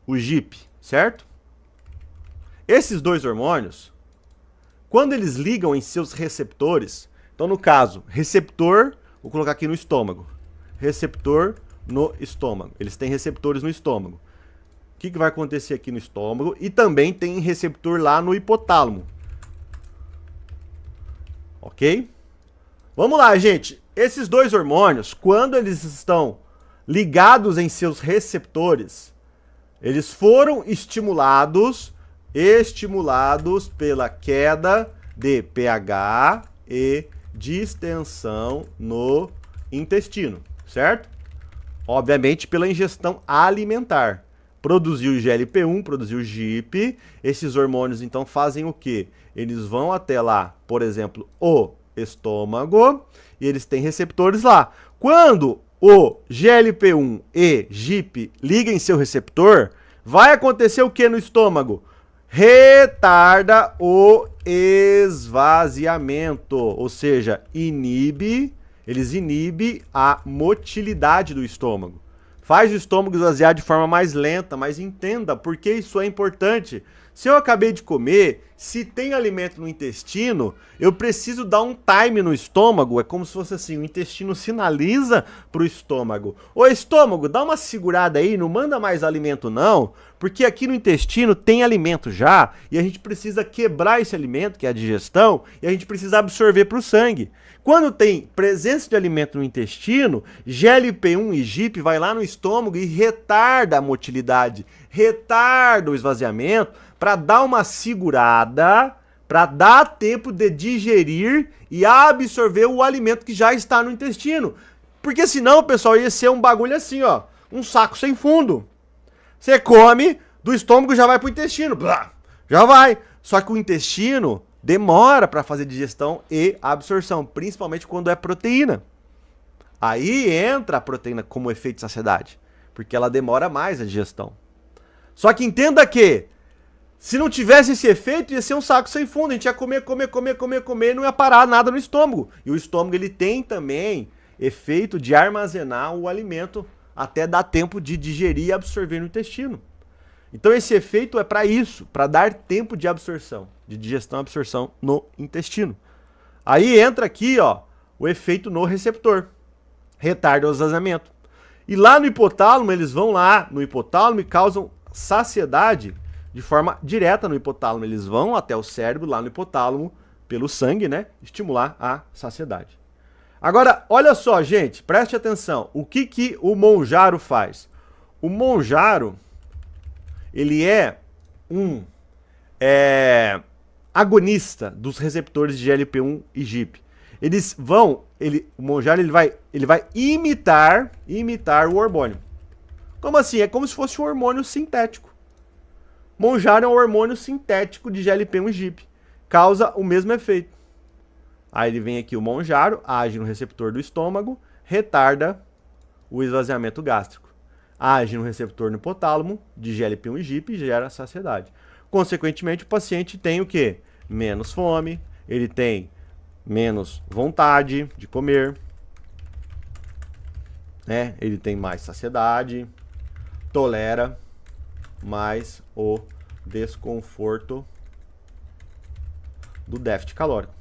o GIP, certo? Esses dois hormônios, quando eles ligam em seus receptores, então no caso, receptor, vou colocar aqui no estômago, receptor no estômago, eles têm receptores no estômago. O que vai acontecer aqui no estômago? E também tem receptor lá no hipotálamo. Ok? Vamos lá, gente. Esses dois hormônios, quando eles estão ligados em seus receptores, eles foram estimulados pela queda de pH e distensão no intestino, certo? Obviamente pela ingestão alimentar. Produziu GLP-1, produziu GIP, esses hormônios então fazem o quê? Eles vão até lá, por exemplo, o estômago, e eles têm receptores lá. Quando o GLP-1 e GIP ligam em seu receptor, vai acontecer o que no estômago? Retarda o esvaziamento, ou seja, eles inibem a motilidade do estômago. Faz o estômago esvaziar de forma mais lenta, mas entenda por que isso é importante. Se eu acabei de comer, se tem alimento no intestino, eu preciso dar um time no estômago. É como se fosse assim, o intestino sinaliza para o estômago. Ô estômago, dá uma segurada aí, não manda mais alimento não, porque aqui no intestino tem alimento já, e a gente precisa quebrar esse alimento, que é a digestão, e a gente precisa absorver para o sangue. Quando tem presença de alimento no intestino, GLP-1 e GIP vai lá no estômago e retarda a motilidade, retarda o esvaziamento, para dar uma segurada, para dar tempo de digerir e absorver o alimento que já está no intestino. Porque senão, pessoal, ia ser um bagulho assim, ó, um saco sem fundo. Você come, do estômago já vai pro intestino, já vai. Só que o intestino demora para fazer digestão e absorção, principalmente quando é proteína. Aí entra a proteína como efeito de saciedade, porque ela demora mais a digestão. Só que entenda que, se não tivesse esse efeito, ia ser um saco sem fundo. A gente ia comer, e não ia parar nada no estômago. E o estômago, ele tem também efeito de armazenar o alimento até dar tempo de digerir e absorver no intestino. Então esse efeito é para isso, para dar tempo de absorção, de digestão e absorção no intestino. Aí entra aqui, ó, o efeito no receptor. Retarda o esvaziamento. E lá no hipotálamo, eles vão lá no hipotálamo e causam saciedade de forma direta no hipotálamo. Eles vão até o cérebro, lá no hipotálamo, pelo sangue, né? Estimular a saciedade. Agora, olha só, gente, preste atenção. O que o Mounjaro faz? O Mounjaro, ele é um agonista dos receptores de GLP-1 e GIP. Eles vão, o Mounjaro ele vai imitar o hormônio. Como assim? É como se fosse um hormônio sintético. Mounjaro é um hormônio sintético de GLP-1 e GIP. Causa o mesmo efeito. Aí ele vem aqui o Mounjaro, age no receptor do estômago, retarda o esvaziamento gástrico. Age no receptor no hipotálamo de GLP-1 e GIP e gera saciedade. Consequentemente, o paciente tem o quê? Menos fome, ele tem menos vontade de comer, né? Ele tem mais saciedade, tolera mais o desconforto do déficit calórico.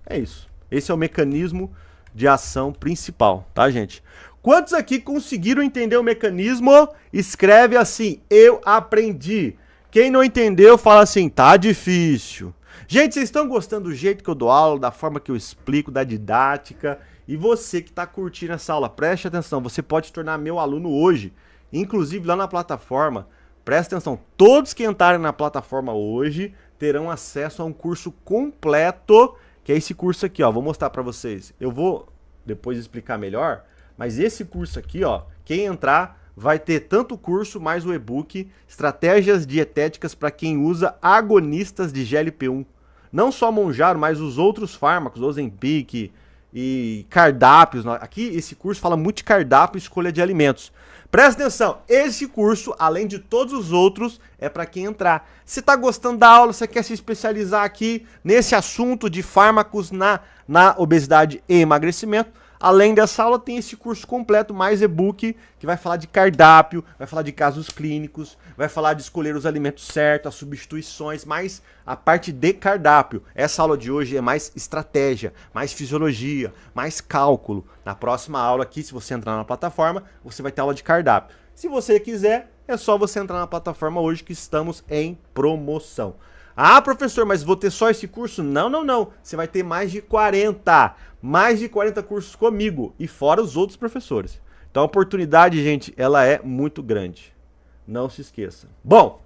É isso. Esse é o mecanismo de ação principal, tá, gente? Quantos aqui conseguiram entender o mecanismo? Escreve assim, eu aprendi. Quem não entendeu, fala assim, tá difícil. Gente, vocês estão gostando do jeito que eu dou aula, da forma que eu explico, da didática? E você que está curtindo essa aula, preste atenção, você pode se tornar meu aluno hoje, inclusive lá na plataforma. Preste atenção, todos que entrarem na plataforma hoje terão acesso a um curso completo, que é esse curso aqui, ó. Vou mostrar para vocês. Eu vou depois explicar melhor, mas esse curso aqui, ó, quem entrar vai ter tanto o curso mais o e-book, estratégias dietéticas para quem usa agonistas de GLP-1. Não só Mounjaro, mas os outros fármacos, Ozempic e cardápios. Aqui esse curso fala muito de cardápio e escolha de alimentos. Presta atenção, esse curso, além de todos os outros, é para quem entrar. Se está gostando da aula, você quer se especializar aqui nesse assunto de fármacos na obesidade e emagrecimento, além dessa aula tem esse curso completo, mais e-book, que vai falar de cardápio, vai falar de casos clínicos, vai falar de escolher os alimentos certos, as substituições, mais a parte de cardápio. Essa aula de hoje é mais estratégia, mais fisiologia, mais cálculo. Na próxima aula aqui, se você entrar na plataforma, você vai ter aula de cardápio. Se você quiser, é só você entrar na plataforma hoje que estamos em promoção. Ah, professor, mas vou ter só esse curso? Não, não, não. Você vai ter mais de 40. Mais de 40 cursos comigo e fora os outros professores. Então a oportunidade, gente, ela é muito grande. Não se esqueça. Bom,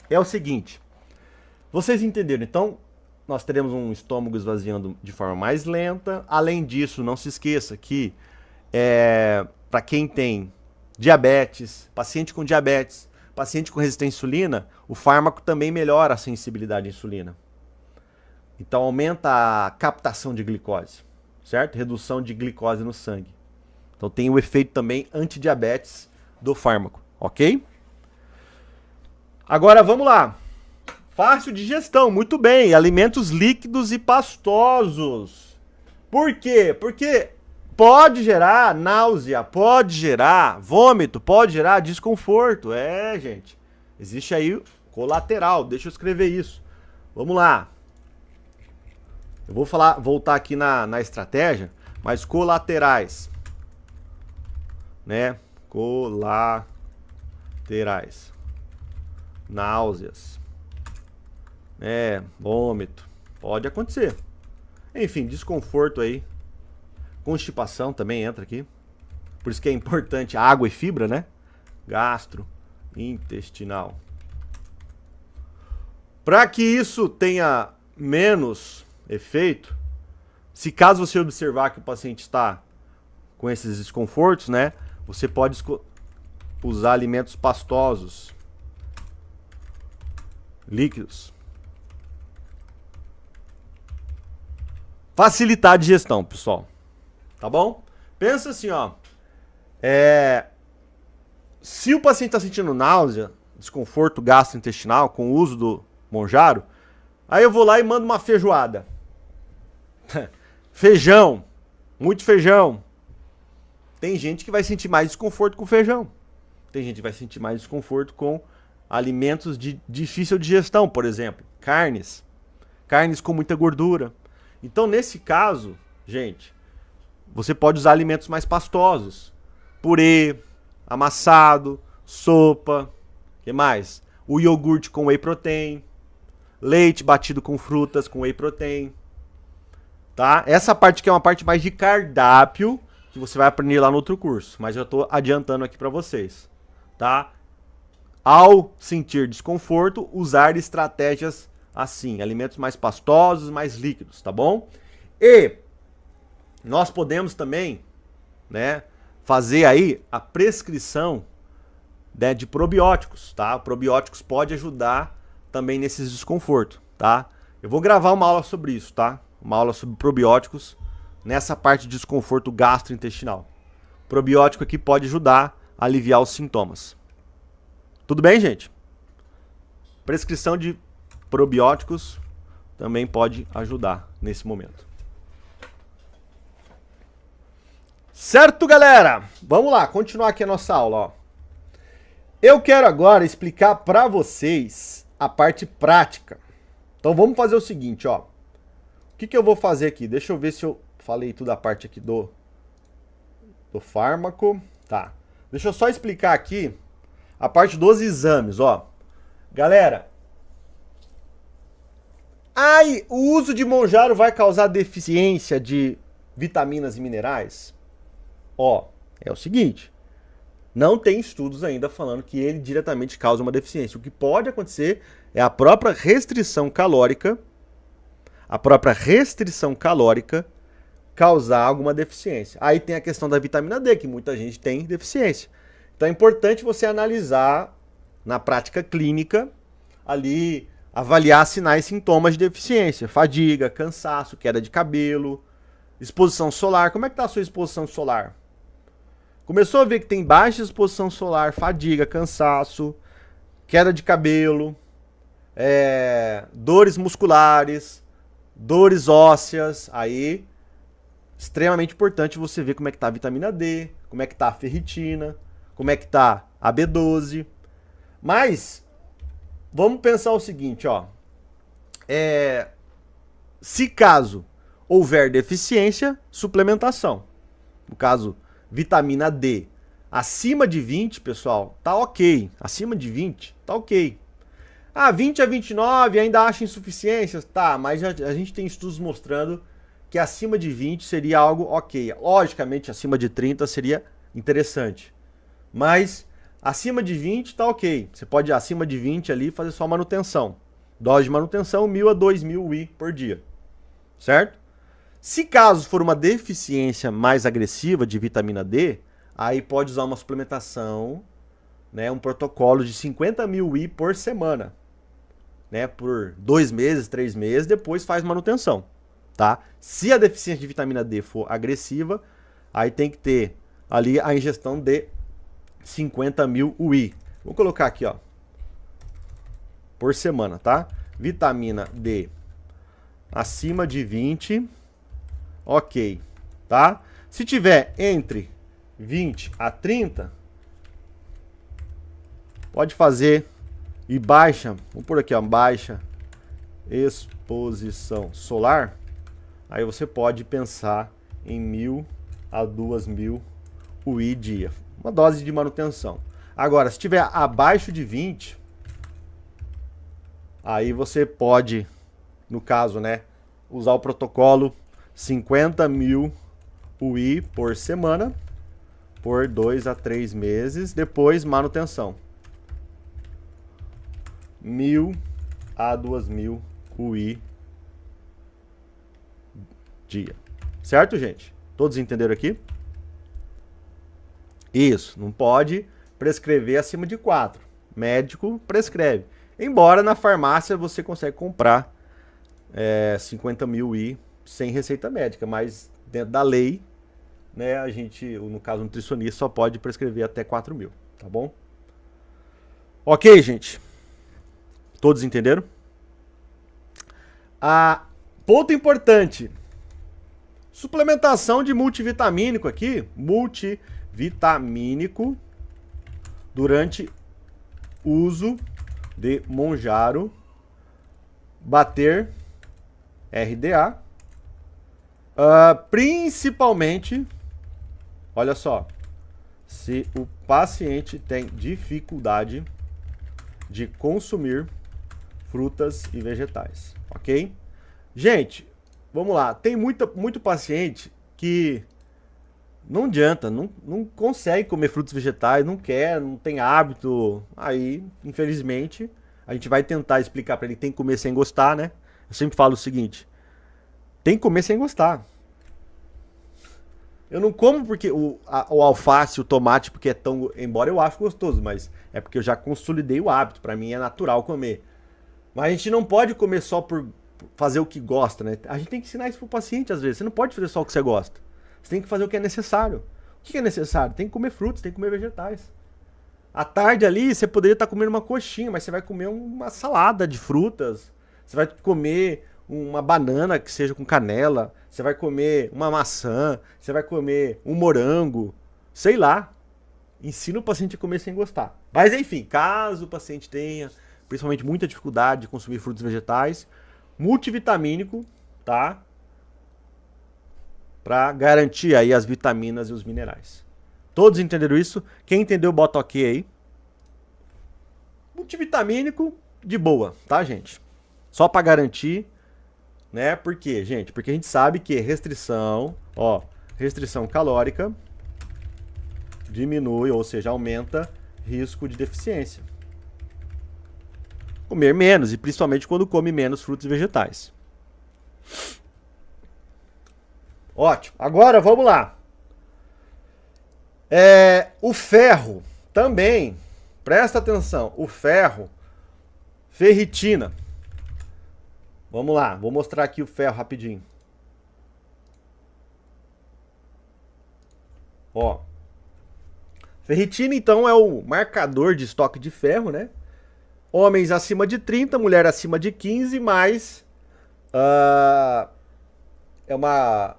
é o seguinte. Vocês entenderam? Então, nós teremos um estômago esvaziando de forma mais lenta. Além disso, não se esqueça que para quem tem diabetes, paciente com diabetes, paciente com resistência à insulina, o fármaco também melhora a sensibilidade à insulina. Então aumenta a captação de glicose, certo? Redução de glicose no sangue. Então tem o efeito também antidiabetes do fármaco, ok? Agora vamos lá. Fácil digestão, muito bem. Alimentos líquidos e pastosos. Por quê? Porque pode gerar náusea, pode gerar vômito, pode gerar desconforto. É, gente. Existe aí colateral. Deixa eu escrever isso. Vamos lá. Eu vou voltar aqui na estratégia, mas colaterais. Né? Colaterais. Náuseas. Vômito. Pode acontecer. Enfim, desconforto aí. Constipação também entra aqui. Por isso que é importante água e fibra, né? Gastrointestinal. Para que isso tenha menos efeito, se caso você observar que o paciente está com esses desconfortos, né? Você pode usar alimentos pastosos, líquidos. facilitar a digestão, pessoal. Tá bom? Pensa assim, ó. Se o paciente está sentindo náusea, desconforto gastrointestinal com o uso do Monjaro, aí eu vou lá e mando uma feijoada. Feijão. Muito feijão. Tem gente que vai sentir mais desconforto com feijão. Tem gente que vai sentir mais desconforto com alimentos de difícil digestão, por exemplo. Carnes. Carnes com muita gordura. Então, nesse caso, gente, você pode usar alimentos mais pastosos. Purê, amassado, sopa. O que mais? O iogurte com whey protein. Leite batido com frutas com whey protein. Tá? Essa parte aqui é uma parte mais de cardápio que você vai aprender lá no outro curso, mas eu estou adiantando aqui para vocês, tá? Ao sentir desconforto, usar estratégias assim, alimentos mais pastosos, mais líquidos, tá bom? E nós podemos também, né, fazer aí a prescrição, né, de probióticos, tá? Probióticos pode ajudar também nesses desconfortos, tá? Eu vou gravar uma aula sobre isso, tá? Uma aula sobre probióticos nessa parte de desconforto gastrointestinal. Probiótico aqui pode ajudar a aliviar os sintomas. Tudo bem, gente? Prescrição de probióticos também pode ajudar nesse momento. Certo, galera? Vamos lá, continuar aqui a nossa aula, ó. Eu quero agora explicar para vocês a parte prática. Então vamos fazer o seguinte, ó. O que eu vou fazer aqui? Deixa eu ver se eu falei tudo a parte aqui do fármaco. Tá. Deixa eu só explicar aqui a parte dos exames, ó. Galera, o uso de Monjaro vai causar deficiência de vitaminas e minerais? Ó, é o seguinte. Não tem estudos ainda falando que ele diretamente causa uma deficiência. O que pode acontecer é a própria restrição calórica causar alguma deficiência. Aí tem a questão da vitamina D, que muita gente tem deficiência. Então é importante você analisar na prática clínica, ali, avaliar sinais e sintomas de deficiência. Fadiga, cansaço, queda de cabelo, exposição solar. Como é que está a sua exposição solar? Começou a ver que tem baixa exposição solar, fadiga, cansaço, queda de cabelo, dores musculares, dores ósseas, aí extremamente importante você ver como é que tá a vitamina D, como é que tá a ferritina, como é que tá a B12. Mas vamos pensar o seguinte, ó. Se caso houver deficiência, suplementação. No caso, vitamina D acima de 20, pessoal, tá ok. Acima de 20, tá ok. 20 a 29 ainda acha insuficiências? Tá, mas a gente tem estudos mostrando que acima de 20 seria algo ok. Logicamente, acima de 30 seria interessante. Mas acima de 20 tá ok. Você pode, acima de 20 ali, fazer só manutenção. Dose de manutenção, 1.000 a 2.000 UI por dia. Certo? Se caso for uma deficiência mais agressiva de vitamina D, aí pode usar uma suplementação, né, um protocolo de 50.000 UI por semana. Né, por 2 meses, 3 meses, depois faz manutenção, tá? Se a deficiência de vitamina D for agressiva, aí tem que ter ali a ingestão de 50.000 UI. Vou colocar aqui, ó, por semana, tá? Vitamina D acima de 20, ok, tá? Se tiver entre 20 a 30, pode fazer e baixa, vamos por aqui, ó, baixa exposição solar, aí você pode pensar em 1.000 a 2.000 UI dia, uma dose de manutenção. Agora, se tiver abaixo de 20, aí você pode, no caso, né, usar o protocolo 50.000 UI por semana, por 2 a 3 meses, depois manutenção. 1.000 a 2.000 UI dia. Certo, gente? Todos entenderam aqui? Isso, não pode prescrever acima de 4. Médico prescreve. Embora na farmácia você consegue comprar 50.000 UI sem receita médica, mas dentro da lei, né, a gente, no caso o nutricionista, só pode prescrever até 4.000, tá bom? Ok, gente? Todos entenderam? Ponto importante. Suplementação de multivitamínico aqui, multivitamínico, durante uso de Mounjaro, bater RDA, principalmente, olha só, se o paciente tem dificuldade de consumir frutas e vegetais, ok? Gente, vamos lá, tem muito paciente que não adianta, não consegue comer frutos e vegetais, não quer, não tem hábito, aí, infelizmente, a gente vai tentar explicar para ele que tem que comer sem gostar, né? Eu sempre falo o seguinte, tem que comer sem gostar. Eu não como porque o alface, o tomate, porque é tão... Embora eu acho gostoso, mas é porque eu já consolidei o hábito. Pra mim é natural comer. Mas a gente não pode comer só por fazer o que gosta, né? A gente tem que ensinar isso pro paciente às vezes. Você não pode fazer só o que você gosta. Você tem que fazer o que é necessário. O que é necessário? Tem que comer frutas, tem que comer vegetais. À tarde ali, você poderia estar comendo uma coxinha, mas você vai comer uma salada de frutas. Você vai comer uma banana que seja com canela, você vai comer uma maçã, você vai comer um morango, sei lá. Ensina o paciente a comer sem gostar. Mas enfim, caso o paciente tenha, principalmente muita dificuldade de consumir frutos e vegetais, multivitamínico, tá? Para garantir aí as vitaminas e os minerais. Todos entenderam isso? Quem entendeu, bota ok aí. Multivitamínico, de boa, tá, gente? Só para garantir, né? Por quê, gente? Porque a gente sabe que restrição, ó, restrição calórica diminui, ou seja, aumenta risco de deficiência. Comer menos, e principalmente quando come menos frutos e vegetais. Ótimo. Agora, vamos lá. O ferro também, presta atenção, o ferro, ferritina. Vamos lá, vou mostrar aqui o ferro rapidinho. Ó. Ferritina, então, é o marcador de estoque de ferro, né? Homens acima de 30, mulher acima de 15, mais... é uma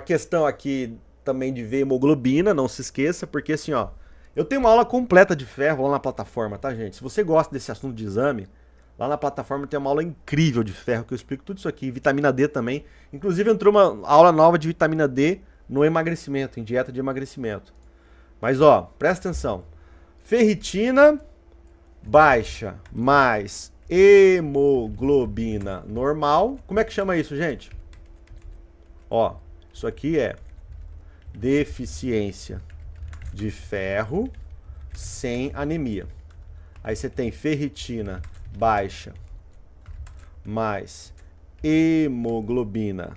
questão aqui também de ver hemoglobina, não se esqueça, porque assim, ó... Eu tenho uma aula completa de ferro lá na plataforma, tá, gente? Se você gosta desse assunto de exame... Lá na plataforma tem uma aula incrível de ferro, que eu explico tudo isso aqui, vitamina D também. Inclusive entrou uma aula nova de vitamina D no emagrecimento, em dieta de emagrecimento. Mas ó, presta atenção. Ferritina baixa mais hemoglobina normal. Como é que chama isso, gente? Ó, isso aqui é deficiência de ferro sem anemia. Aí você tem ferritina baixa mais hemoglobina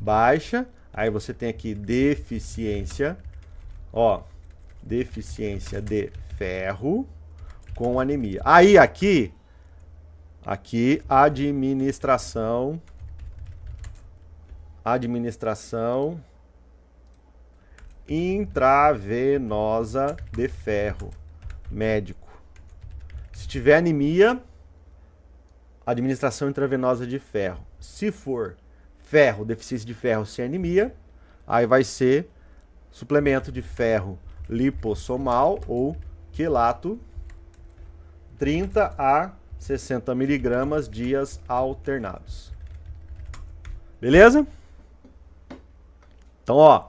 baixa, aí você tem aqui deficiência, ó, deficiência de ferro com anemia. Aí aqui administração intravenosa de ferro, médico. Se tiver anemia, administração intravenosa de ferro. Se for ferro, deficiência de ferro sem anemia, aí vai ser suplemento de ferro lipossomal ou quelato, 30 a 60 miligramas dias alternados. Beleza? Então, ó,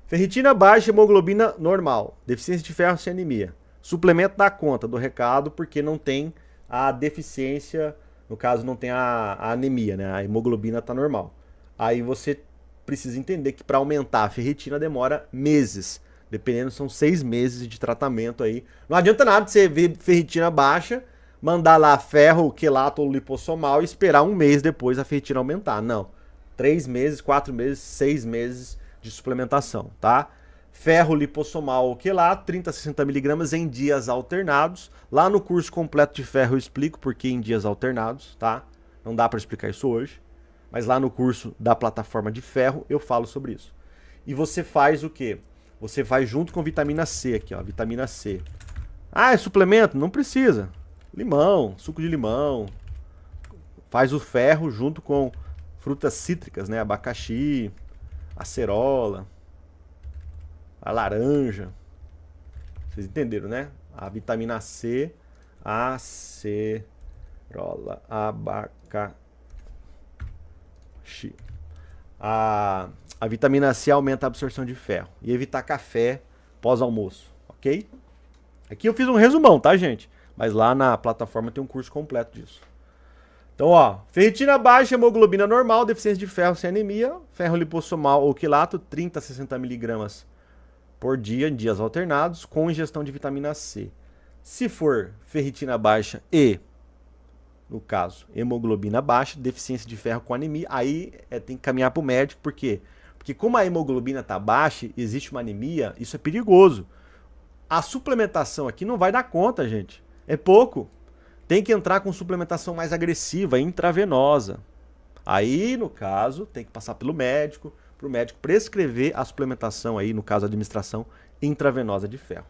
ferritina baixa, hemoglobina normal, deficiência de ferro sem anemia. Suplemento dá conta do recado porque não tem a deficiência, no caso não tem a anemia, né? A hemoglobina tá normal. Aí você precisa entender que para aumentar a ferritina demora meses. Dependendo, são 6 meses de tratamento aí. Não adianta nada você ver ferritina baixa, mandar lá ferro, quelato ou lipossomal e esperar um mês depois a ferritina aumentar. Não. 3 meses, 4 meses, 6 meses de suplementação, tá? Ferro lipossomal ou quelato, 30 a 60 miligramas em dias alternados. Lá no curso completo de ferro eu explico por que em dias alternados, tá? Não dá para explicar isso hoje. Mas lá no curso da plataforma de ferro eu falo sobre isso. E você faz o quê? Você vai junto com vitamina C aqui, ó, vitamina C. Ah, é suplemento? Não precisa. Limão, suco de limão. Faz o ferro junto com frutas cítricas, né? Abacaxi, acerola, a laranja. Vocês entenderam, né? A vitamina C, acerola, abacaxi. A vitamina C aumenta a absorção de ferro. E evitar café pós-almoço, ok? Aqui eu fiz um resumão, tá, gente? Mas lá na plataforma tem um curso completo disso. Então, ó, ferritina baixa, hemoglobina normal, deficiência de ferro sem anemia, ferro lipossomal ou quilato, 30 a 60 miligramas por dia, em dias alternados, com ingestão de vitamina C. Se for ferritina baixa e, no caso, hemoglobina baixa, deficiência de ferro com anemia, aí tem que caminhar para o médico, por quê? Porque como a hemoglobina está baixa, existe uma anemia, isso é perigoso. A suplementação aqui não vai dar conta, gente. É pouco. Tem que entrar com suplementação mais agressiva, intravenosa. Aí, no caso, tem que passar pelo médico, para o médico prescrever a suplementação aí, no caso, a administração intravenosa de ferro.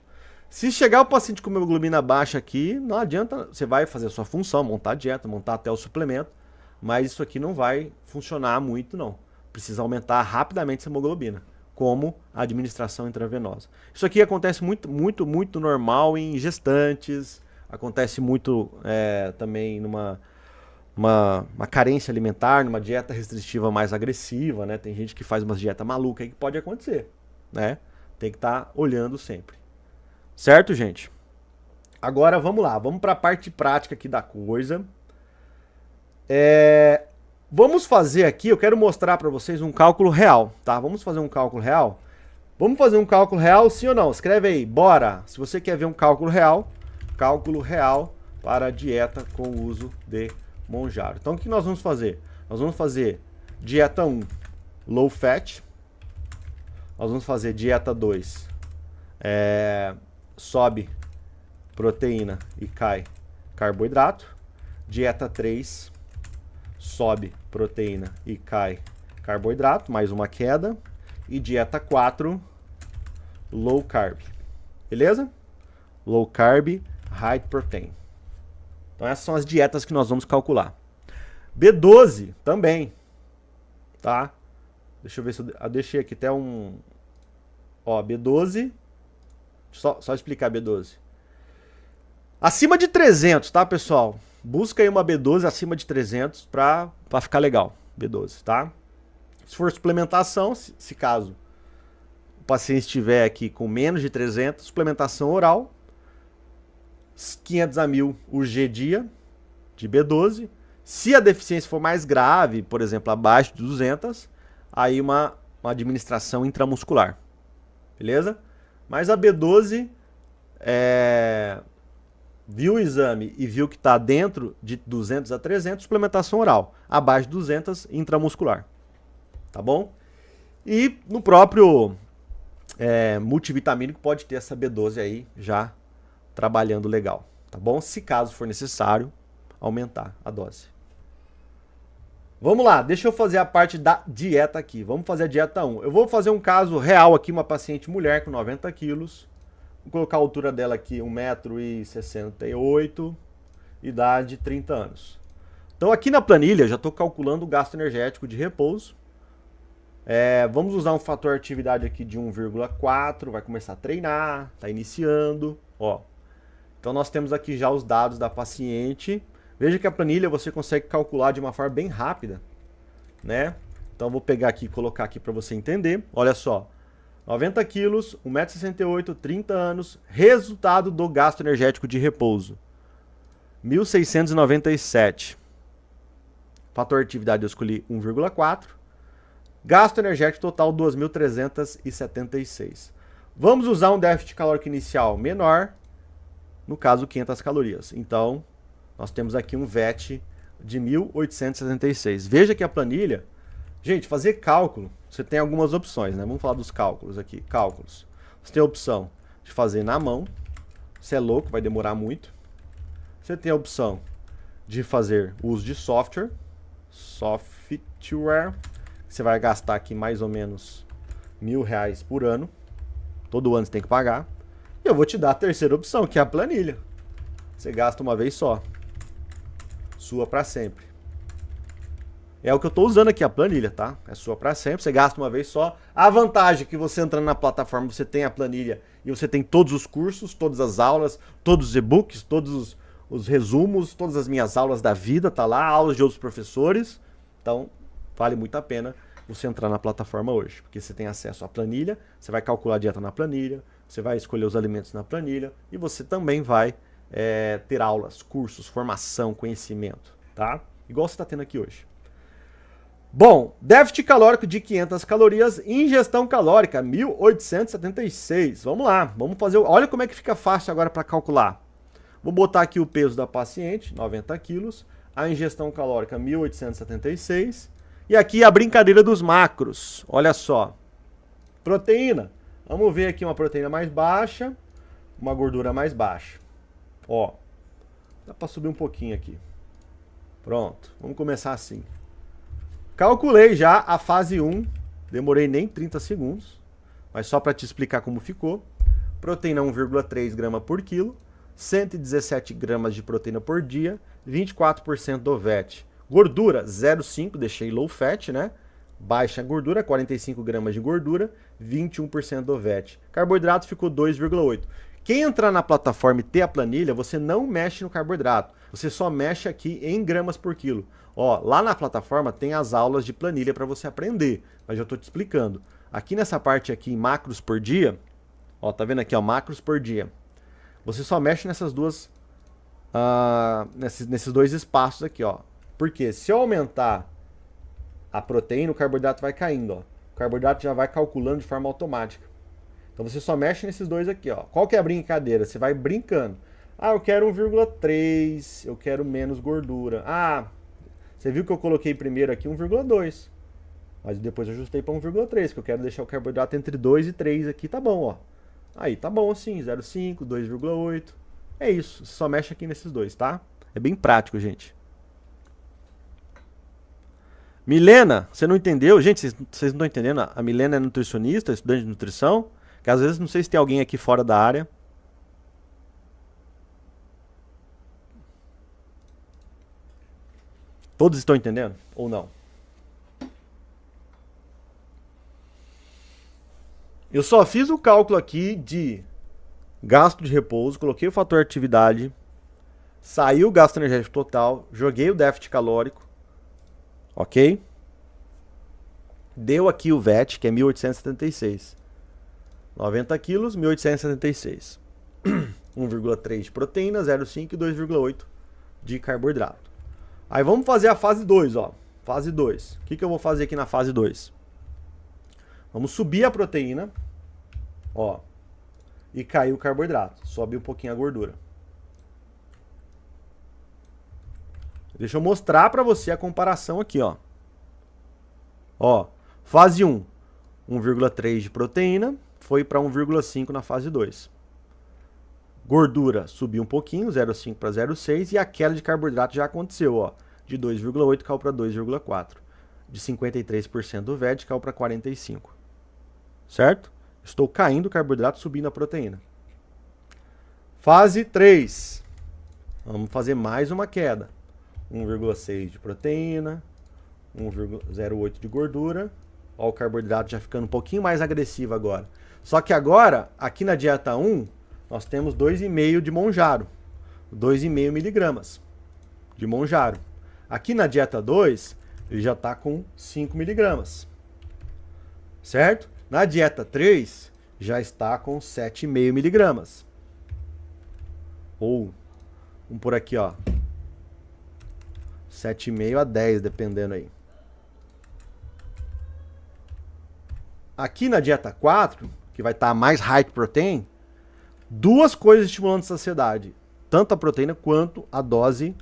Se chegar o paciente com hemoglobina baixa aqui, não adianta, você vai fazer a sua função, montar a dieta, montar até o suplemento, mas isso aqui não vai funcionar muito, não. Precisa aumentar rapidamente essa hemoglobina, como a administração intravenosa. Isso aqui acontece muito normal em gestantes, acontece muito também numa uma carência alimentar, numa dieta restritiva mais agressiva, né? Tem gente que faz umas dieta maluca aí que pode acontecer, né? Tem que estar olhando sempre. Certo, gente? Agora vamos lá, vamos para a parte prática aqui da coisa. Vamos fazer aqui, eu quero mostrar para vocês um cálculo real, tá? Vamos fazer um cálculo real? Vamos fazer um cálculo real, sim ou não? Escreve aí, bora! Se você quer ver um cálculo real para a dieta com o uso de Monjaro. Então o que nós vamos fazer? Nós vamos fazer dieta 1, low fat. Nós vamos fazer dieta 2, sobe proteína e cai carboidrato. Dieta 3, sobe proteína e cai carboidrato, mais uma queda. E dieta 4, low carb. Beleza? Low carb, high protein. Então essas são as dietas que nós vamos calcular. B12 também, tá? Deixa eu ver se eu deixei aqui até um... Ó, B12, só explicar B12. Acima de 300, tá, pessoal? Busca aí uma B12 acima de 300 pra ficar legal, B12, tá? Se for suplementação, se caso o paciente estiver aqui com menos de 300, suplementação oral, 500 a 1000 UG dia de B12. Se a deficiência for mais grave, por exemplo, abaixo de 200, aí uma administração intramuscular. Beleza? Mas a B12, viu o exame e viu que está dentro de 200 a 300, suplementação oral. Abaixo de 200, intramuscular. Tá bom? E no próprio multivitamínico pode ter essa B12 aí já trabalhando legal, tá bom? Se caso for necessário, aumentar a dose. Vamos lá, deixa eu fazer a parte da dieta aqui. Vamos fazer a dieta 1. Eu vou fazer um caso real aqui, uma paciente mulher com 90 quilos. Vou colocar a altura dela aqui, 1,68 m, idade 30 anos. Então aqui na planilha eu já estou calculando o gasto energético de repouso. Vamos usar um fator atividade aqui de 1,4, vai começar a treinar, está iniciando, ó. Então nós temos aqui já os dados da paciente. Veja que a planilha você consegue calcular de uma forma bem rápida, né? Então vou pegar aqui e colocar aqui para você entender. Olha só, 90 quilos, 1,68 m, 30 anos, resultado do gasto energético de repouso, 1.697. Fator atividade eu escolhi 1,4. Gasto energético total 2.376. Vamos usar um déficit calórico inicial menor, no caso 500 calorias. Então, nós temos aqui um VET de 1.876. Veja que a planilha, gente, fazer cálculo, você tem algumas opções, né? Vamos falar dos cálculos aqui. Cálculos. Você tem a opção de fazer na mão. Você é louco, vai demorar muito. Você tem a opção de fazer uso de software. software. Você vai gastar aqui mais ou menos R$1.000 por ano. Todo ano você tem que pagar. E eu vou te dar a terceira opção, que é a planilha. Você gasta uma vez só. Sua para sempre. É o que eu estou usando aqui, a planilha, tá? É sua para sempre, você gasta uma vez só. A vantagem é que você entrando na plataforma, você tem a planilha e você tem todos os cursos, todas as aulas, todos os e-books, todos os resumos, todas as minhas aulas da vida, tá lá, aulas de outros professores. Então, vale muito a pena você entrar na plataforma hoje, porque você tem acesso à planilha, você vai calcular a dieta na planilha, você vai escolher os alimentos na planilha e você também vai ter aulas, cursos, formação, conhecimento, tá? Igual você está tendo aqui hoje. Bom, déficit calórico de 500 calorias, ingestão calórica 1.876. Vamos lá, vamos fazer. Olha como é que fica fácil agora para calcular. Vou botar aqui o peso da paciente, 90 quilos, a ingestão calórica 1.876 e aqui a brincadeira dos macros. Olha só, proteína. Vamos ver aqui uma proteína mais baixa, uma gordura mais baixa. Ó, dá para subir um pouquinho aqui. Pronto, vamos começar assim. Calculei já a fase 1, demorei nem 30 segundos, mas só para te explicar como ficou. Proteína 1,3 grama por quilo, 117 gramas de proteína por dia, 24% do VAT. Gordura 0,5, deixei low fat, né? Baixa gordura, 45 gramas de gordura, 21% do VAT. Carboidrato ficou 2,8. Quem entrar na plataforma e ter a planilha, você não mexe no carboidrato, você só mexe aqui em gramas por quilo. Ó, lá na plataforma tem as aulas de planilha para você aprender, mas eu estou te explicando. Aqui nessa parte aqui em macros por dia, ó, tá vendo aqui, ó, macros por dia. Você só mexe nessas duas, nesses dois espaços aqui, ó. Porque se eu aumentar a proteína, o carboidrato vai caindo, ó. O carboidrato já vai calculando de forma automática. Então você só mexe nesses dois aqui, ó. Qual que é a brincadeira? Você vai brincando. Ah, eu quero 1,3, eu quero menos gordura. Ah, você viu que eu coloquei primeiro aqui 1,2. Mas depois eu ajustei para 1,3, que eu quero deixar o carboidrato entre 2 e 3 aqui, tá bom, ó. Aí tá bom assim, 0,5, 2,8. É isso, você só mexe aqui nesses dois, tá? É bem prático, gente. Milena, você não entendeu? Gente, vocês não estão entendendo? A Milena é nutricionista, estudante de nutrição, que às vezes não sei se tem alguém aqui fora da área. Todos estão entendendo? Ou não? Eu só fiz o cálculo aqui de gasto de repouso, coloquei o fator atividade, saiu o gasto energético total, joguei o déficit calórico, ok? Deu aqui o VAT, que é 1.876. 90 quilos, 1.876. 1,3 de proteína, 0,5 e 2,8 de carboidrato. Aí vamos fazer a fase 2, ó. Fase 2. O que eu vou fazer aqui na fase 2? Vamos subir a proteína, ó, e cair o carboidrato. Sobe um pouquinho a gordura. Deixa eu mostrar para você a comparação aqui, ó. Ó, fase 1, 1,3 de proteína, foi para 1,5 na fase 2. Gordura subiu um pouquinho, 0,5 para 0,6, e a queda de carboidrato já aconteceu, ó. De 2,8 caiu para 2,4. De 53% do VAT caiu para 45%. Certo? Estou caindo o carboidrato, subindo a proteína. Fase 3. Vamos fazer mais uma queda. 1,6 de proteína, 1,08 de gordura. Ó, o carboidrato já ficando um pouquinho mais agressivo agora. Só que agora, aqui na dieta 1, nós temos 2,5 de Monjaro. 2,5 miligramas de Monjaro. Aqui na dieta 2, ele já está com 5 miligramas. Certo? Na dieta 3, já está com 7,5 miligramas. Ou, vamos por aqui, ó. 7,5 a 10, dependendo aí. Aqui na dieta 4, que vai estar mais high protein, duas coisas estimulando a saciedade. Tanto a proteína quanto a dose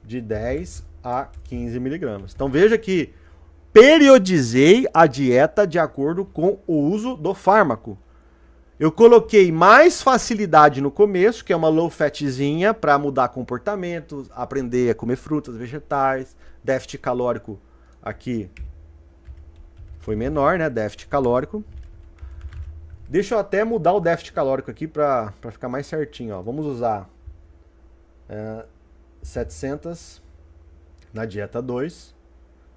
de 10 a 15 miligramas. Então veja que periodizei a dieta de acordo com o uso do fármaco. Eu coloquei mais facilidade no começo, que é uma low fatzinha, para mudar comportamento, aprender a comer frutas, vegetais, Déficit calórico aqui foi menor, né? Déficit calórico. Deixa eu até mudar o déficit calórico aqui para ficar mais certinho. Ó. Vamos usar 700 na dieta 2.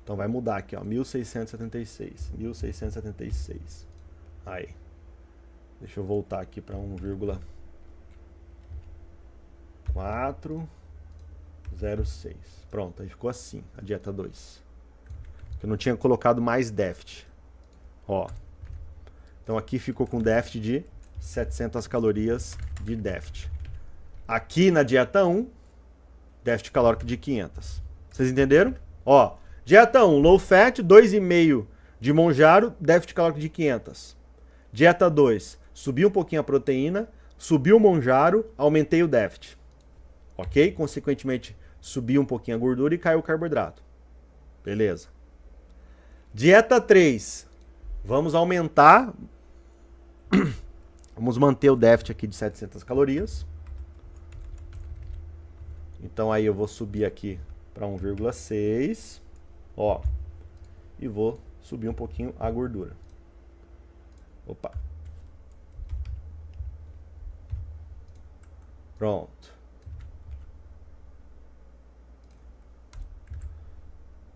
Então vai mudar aqui, ó, 1676. 1676. Aí. Deixa eu voltar aqui para 1,406. Pronto, aí ficou assim, a dieta 2. Eu não tinha colocado mais déficit. Ó. Então aqui ficou com déficit de 700 calorias de déficit. Aqui na dieta 1, déficit calórico de 500. Vocês entenderam? Ó, dieta 1, low fat, 2,5 de Monjaro, déficit calórico de 500. Dieta 2, subi um pouquinho a proteína, subiu o Monjaro, aumentei o déficit. Ok? Consequentemente, subiu um pouquinho a gordura e caiu o carboidrato. Beleza. Dieta 3, vamos aumentar, vamos manter o déficit aqui de 700 calorias. Então aí eu vou subir aqui para 1,6, ó, e vou subir um pouquinho a gordura. Opa. Pronto.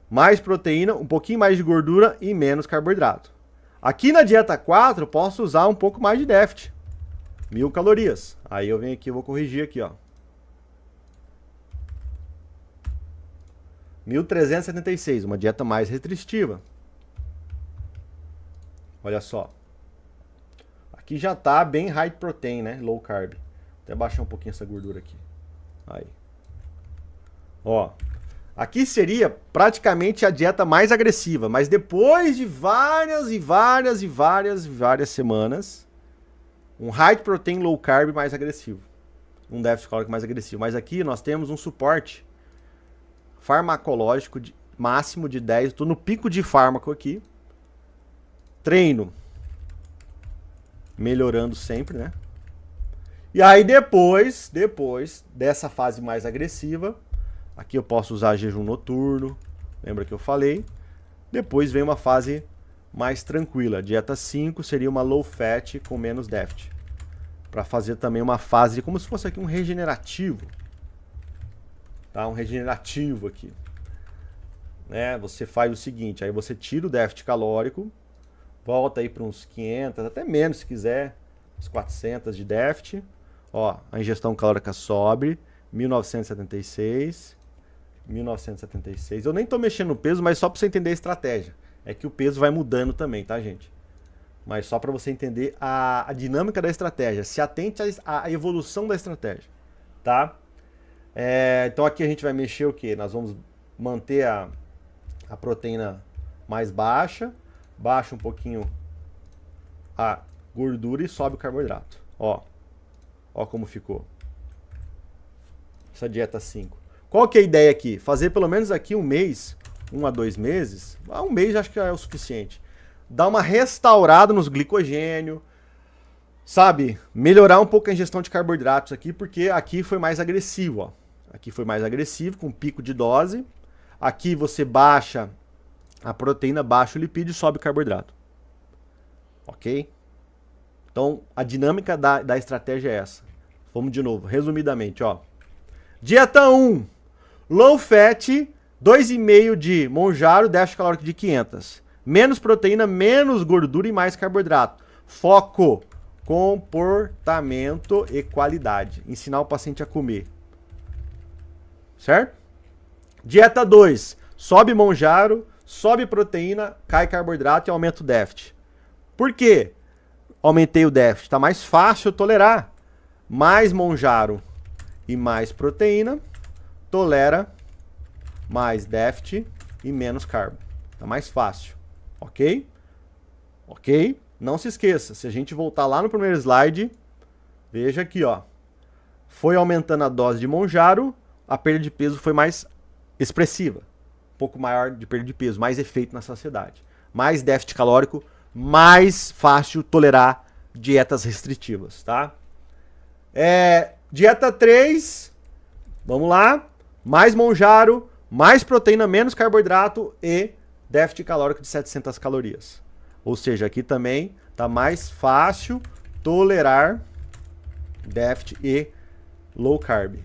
Mais proteína, um pouquinho mais de gordura e menos carboidrato. Aqui na dieta 4, eu posso usar um pouco mais de déficit. 1000 calorias. Aí eu venho aqui, eu vou corrigir aqui, ó. 1376, uma dieta mais restritiva. Olha só. Aqui já tá bem high protein, né? Low carb. Vou até baixar um pouquinho essa gordura aqui. Aí. Ó. Aqui seria praticamente a dieta mais agressiva, mas depois de várias semanas, um high protein low carb mais agressivo. Um déficit calórico mais agressivo. Mas aqui nós temos um suporte farmacológico máximo de 10. Estou no pico de fármaco aqui. Treino. Melhorando sempre, né? E aí depois dessa fase mais agressiva, aqui eu posso usar jejum noturno, lembra que eu falei? Depois vem uma fase mais tranquila. Dieta 5 seria uma low fat com menos déficit. Para fazer também uma fase como se fosse aqui um regenerativo. Tá? Um regenerativo aqui. Né? Você faz o seguinte, aí você tira o déficit calórico, volta aí para uns 500, até menos se quiser, uns 400 de déficit. Ó, a ingestão calórica sobe, 1976. 1976. Eu nem tô mexendo no peso, mas só para você entender a estratégia. É que o peso vai mudando também, tá, gente? Mas só para você entender a dinâmica da estratégia. Se atente à evolução da estratégia, tá? Então aqui a gente vai mexer o quê? Nós vamos manter a proteína mais baixa, baixa um pouquinho a gordura e sobe o carboidrato. Ó como ficou. Essa dieta 5. Qual que é a ideia aqui? Fazer pelo menos aqui um mês, 1 a 2 meses. Um mês acho que já é o suficiente. Dar uma restaurada nos glicogênio, sabe? Melhorar um pouco a ingestão de carboidratos aqui, porque aqui foi mais agressivo, ó. Aqui foi mais agressivo, com pico de dose. Aqui você baixa a proteína, baixa o lipídio e sobe o carboidrato. Ok? Então, a dinâmica da estratégia é essa. Vamos de novo, resumidamente, ó. Dieta 1, low fat, 2,5 de Monjaro, déficit calórico de 500. Menos proteína, menos gordura e mais carboidrato. Foco, comportamento e qualidade. Ensinar o paciente a comer. Certo? Dieta 2, sobe Monjaro, sobe proteína, cai carboidrato e aumenta o déficit. Por quê? Aumentei o déficit, tá mais fácil tolerar. Mais Monjaro e mais proteína, tolera mais déficit e menos carbo. Tá mais fácil, ok? Ok? Não se esqueça, se a gente voltar lá no primeiro slide, veja aqui, ó. Foi aumentando a dose de Monjaro, a perda de peso foi mais expressiva. Um pouco maior de perda de peso, mais efeito na saciedade. Mais déficit calórico, mais fácil tolerar dietas restritivas, tá? Dieta 3, vamos lá, mais Monjaro, mais proteína, menos carboidrato e déficit calórico de 700 calorias. Ou seja, aqui também tá mais fácil tolerar déficit e low carb.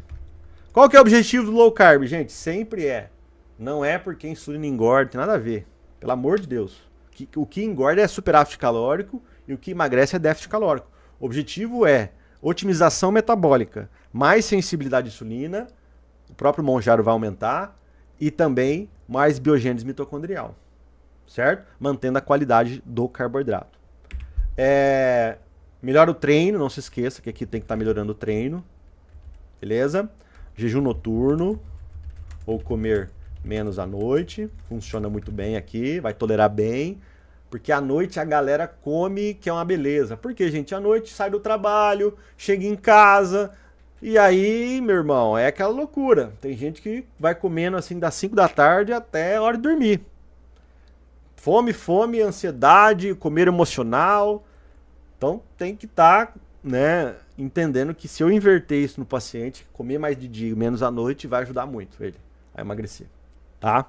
Qual que é o objetivo do low carb, gente? Sempre não é porque a insulina engorda, tem nada a ver. Pelo amor de Deus. O que engorda é superávit calórico e o que emagrece é déficit calórico. O objetivo é otimização metabólica, mais sensibilidade à insulina, o próprio Monjaro vai aumentar, e também mais biogênese mitocondrial, certo? Mantendo a qualidade do carboidrato. Melhora o treino, não se esqueça que aqui tem que estar melhorando o treino, beleza? Jejum noturno, ou comer menos à noite, funciona muito bem aqui, vai tolerar bem, porque à noite a galera come, que é uma beleza. Porque, gente, à noite sai do trabalho, chega em casa, e aí, meu irmão, é aquela loucura. Tem gente que vai comendo assim das 5 da tarde até a hora de dormir. Fome, ansiedade, comer emocional. Então tem que estar, né, entendendo que se eu inverter isso no paciente, comer mais de dia e menos à noite, vai ajudar muito ele a emagrecer, tá?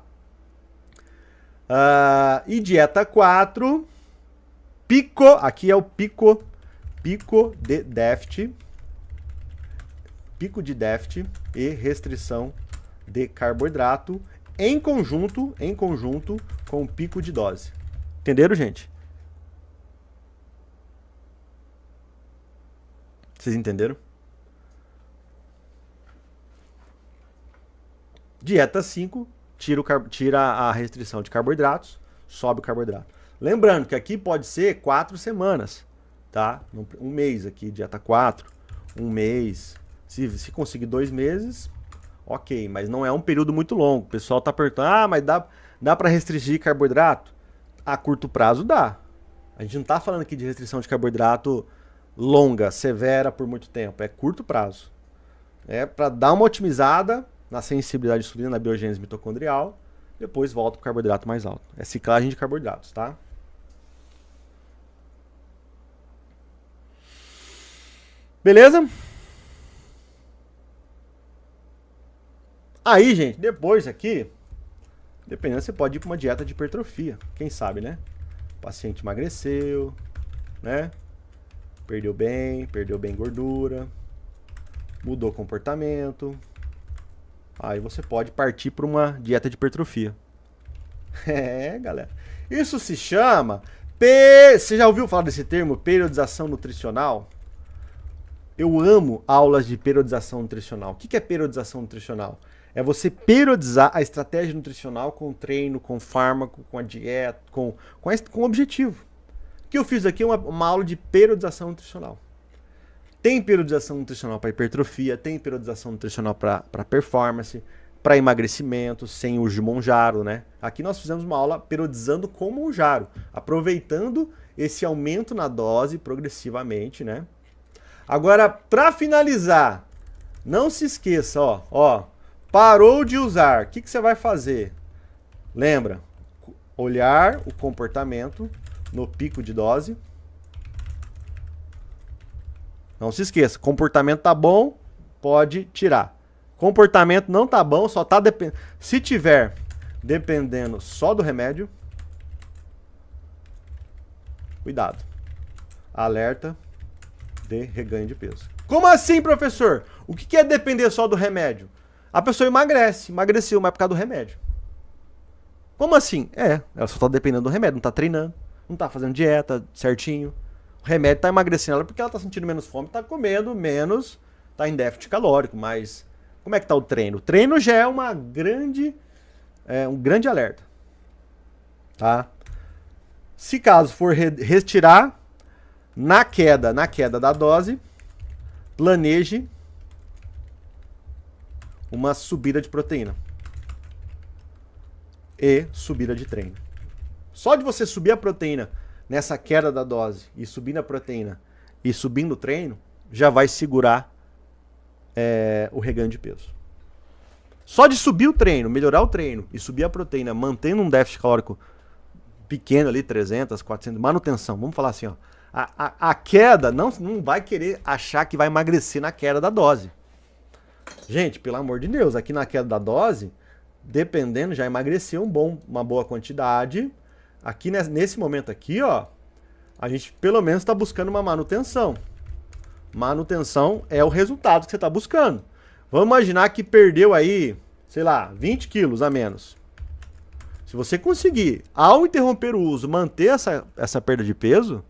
E dieta 4, pico, aqui é o pico de déficit e restrição de carboidrato em conjunto com o pico de dose. Entenderam, gente? Vocês entenderam? Dieta 5, tira a restrição de carboidratos, sobe o carboidrato. Lembrando que aqui pode ser 4 semanas, tá? Um mês aqui, dieta 4, um mês. Se conseguir 2 meses, ok, mas não é um período muito longo. O pessoal tá perguntando, mas dá para restringir carboidrato? A curto prazo dá. A gente não tá falando aqui de restrição de carboidrato longa, severa por muito tempo, é curto prazo. É para dar uma otimizada na sensibilidade de insulina, na biogênese mitocondrial, depois volta para o carboidrato mais alto. É ciclagem de carboidratos, tá? Beleza? Aí, gente, depois aqui, dependendo, você pode ir para uma dieta de hipertrofia. Quem sabe, né? O paciente emagreceu, né? Perdeu bem gordura, mudou o comportamento. Aí você pode partir para uma dieta de hipertrofia. Galera. Isso se chama... Você já ouviu falar desse termo? Periodização nutricional? Eu amo aulas de periodização nutricional. O que é periodização nutricional? É você periodizar a estratégia nutricional com o treino, com o fármaco, com a dieta, com o objetivo. O que eu fiz aqui é uma aula de periodização nutricional. Tem periodização nutricional para hipertrofia, tem periodização nutricional para performance, para emagrecimento, sem uso de Monjaro, né? Aqui nós fizemos uma aula periodizando com Monjaro, aproveitando esse aumento na dose progressivamente, né? Agora, para finalizar, não se esqueça, parou de usar, o que você vai fazer? Lembra, olhar o comportamento no pico de dose. Não se esqueça, comportamento tá bom, pode tirar. Comportamento não tá bom, só tá dependendo. Se tiver dependendo só do remédio, cuidado. Alerta de reganho de peso. Como assim, professor? O que é depender só do remédio? A pessoa emagreceu, mas por causa do remédio. Como assim? Ela só tá dependendo do remédio, não tá treinando, não tá fazendo dieta certinho. O remédio tá emagrecendo ela porque ela tá sentindo menos fome, tá comendo menos, tá em déficit calórico, mas como é que tá o treino? O treino já é um grande alerta, tá? Se caso for retirar, na queda da dose, planeje uma subida de proteína e subida de treino. Só de você subir a proteína nessa queda da dose e subindo a proteína e subindo o treino, já vai segurar o reganho de peso. Só de subir o treino, melhorar o treino e subir a proteína, mantendo um déficit calórico pequeno ali, 300, 400, manutenção, vamos falar assim, a queda, não vai querer achar que vai emagrecer na queda da dose. Gente, pelo amor de Deus, aqui na queda da dose, dependendo, já emagreceu uma boa quantidade. Aqui nesse momento aqui, ó, a gente pelo menos está buscando uma manutenção. Manutenção é o resultado que você está buscando. Vamos imaginar que perdeu aí, sei lá, 20 quilos a menos. Se você conseguir, ao interromper o uso, manter essa perda de peso,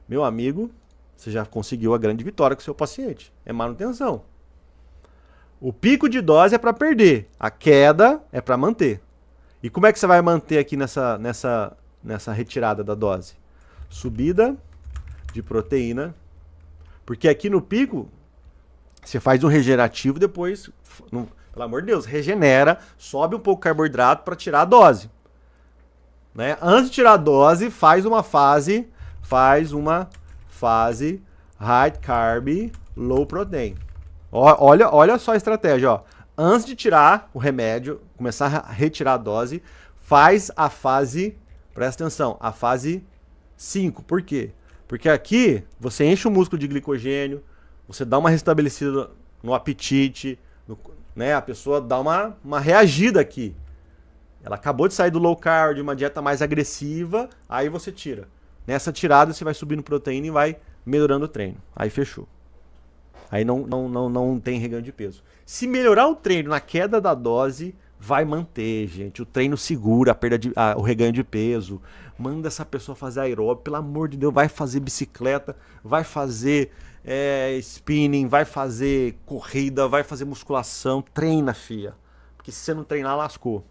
meu amigo, você já conseguiu a grande vitória com o seu paciente. É manutenção. O pico de dose é para perder, a queda é para manter. E como é que você vai manter aqui nessa retirada da dose? Subida de proteína, porque aqui no pico você faz um regenerativo, depois, pelo amor de Deus, regenera, sobe um pouco o carboidrato para tirar a dose. Né? Antes de tirar a dose, faz uma fase high carb, low protein. Olha só a estratégia, ó. Antes de tirar o remédio, começar a retirar a dose, faz a fase, presta atenção, a fase 5. Por quê? Porque aqui você enche o músculo de glicogênio, você dá uma restabelecida no apetite, né? A pessoa dá uma reagida aqui. Ela acabou de sair do low carb, de uma dieta mais agressiva, aí você tira. Nessa tirada você vai subindo proteína e vai melhorando o treino. Aí fechou. Aí não tem reganho de peso. Se melhorar o treino na queda da dose, vai manter, gente. O treino segura o reganho de peso. Manda essa pessoa fazer aeróbico, pelo amor de Deus. Vai fazer bicicleta, vai fazer spinning, vai fazer corrida, vai fazer musculação. Treina, filha. Porque se você não treinar, lascou.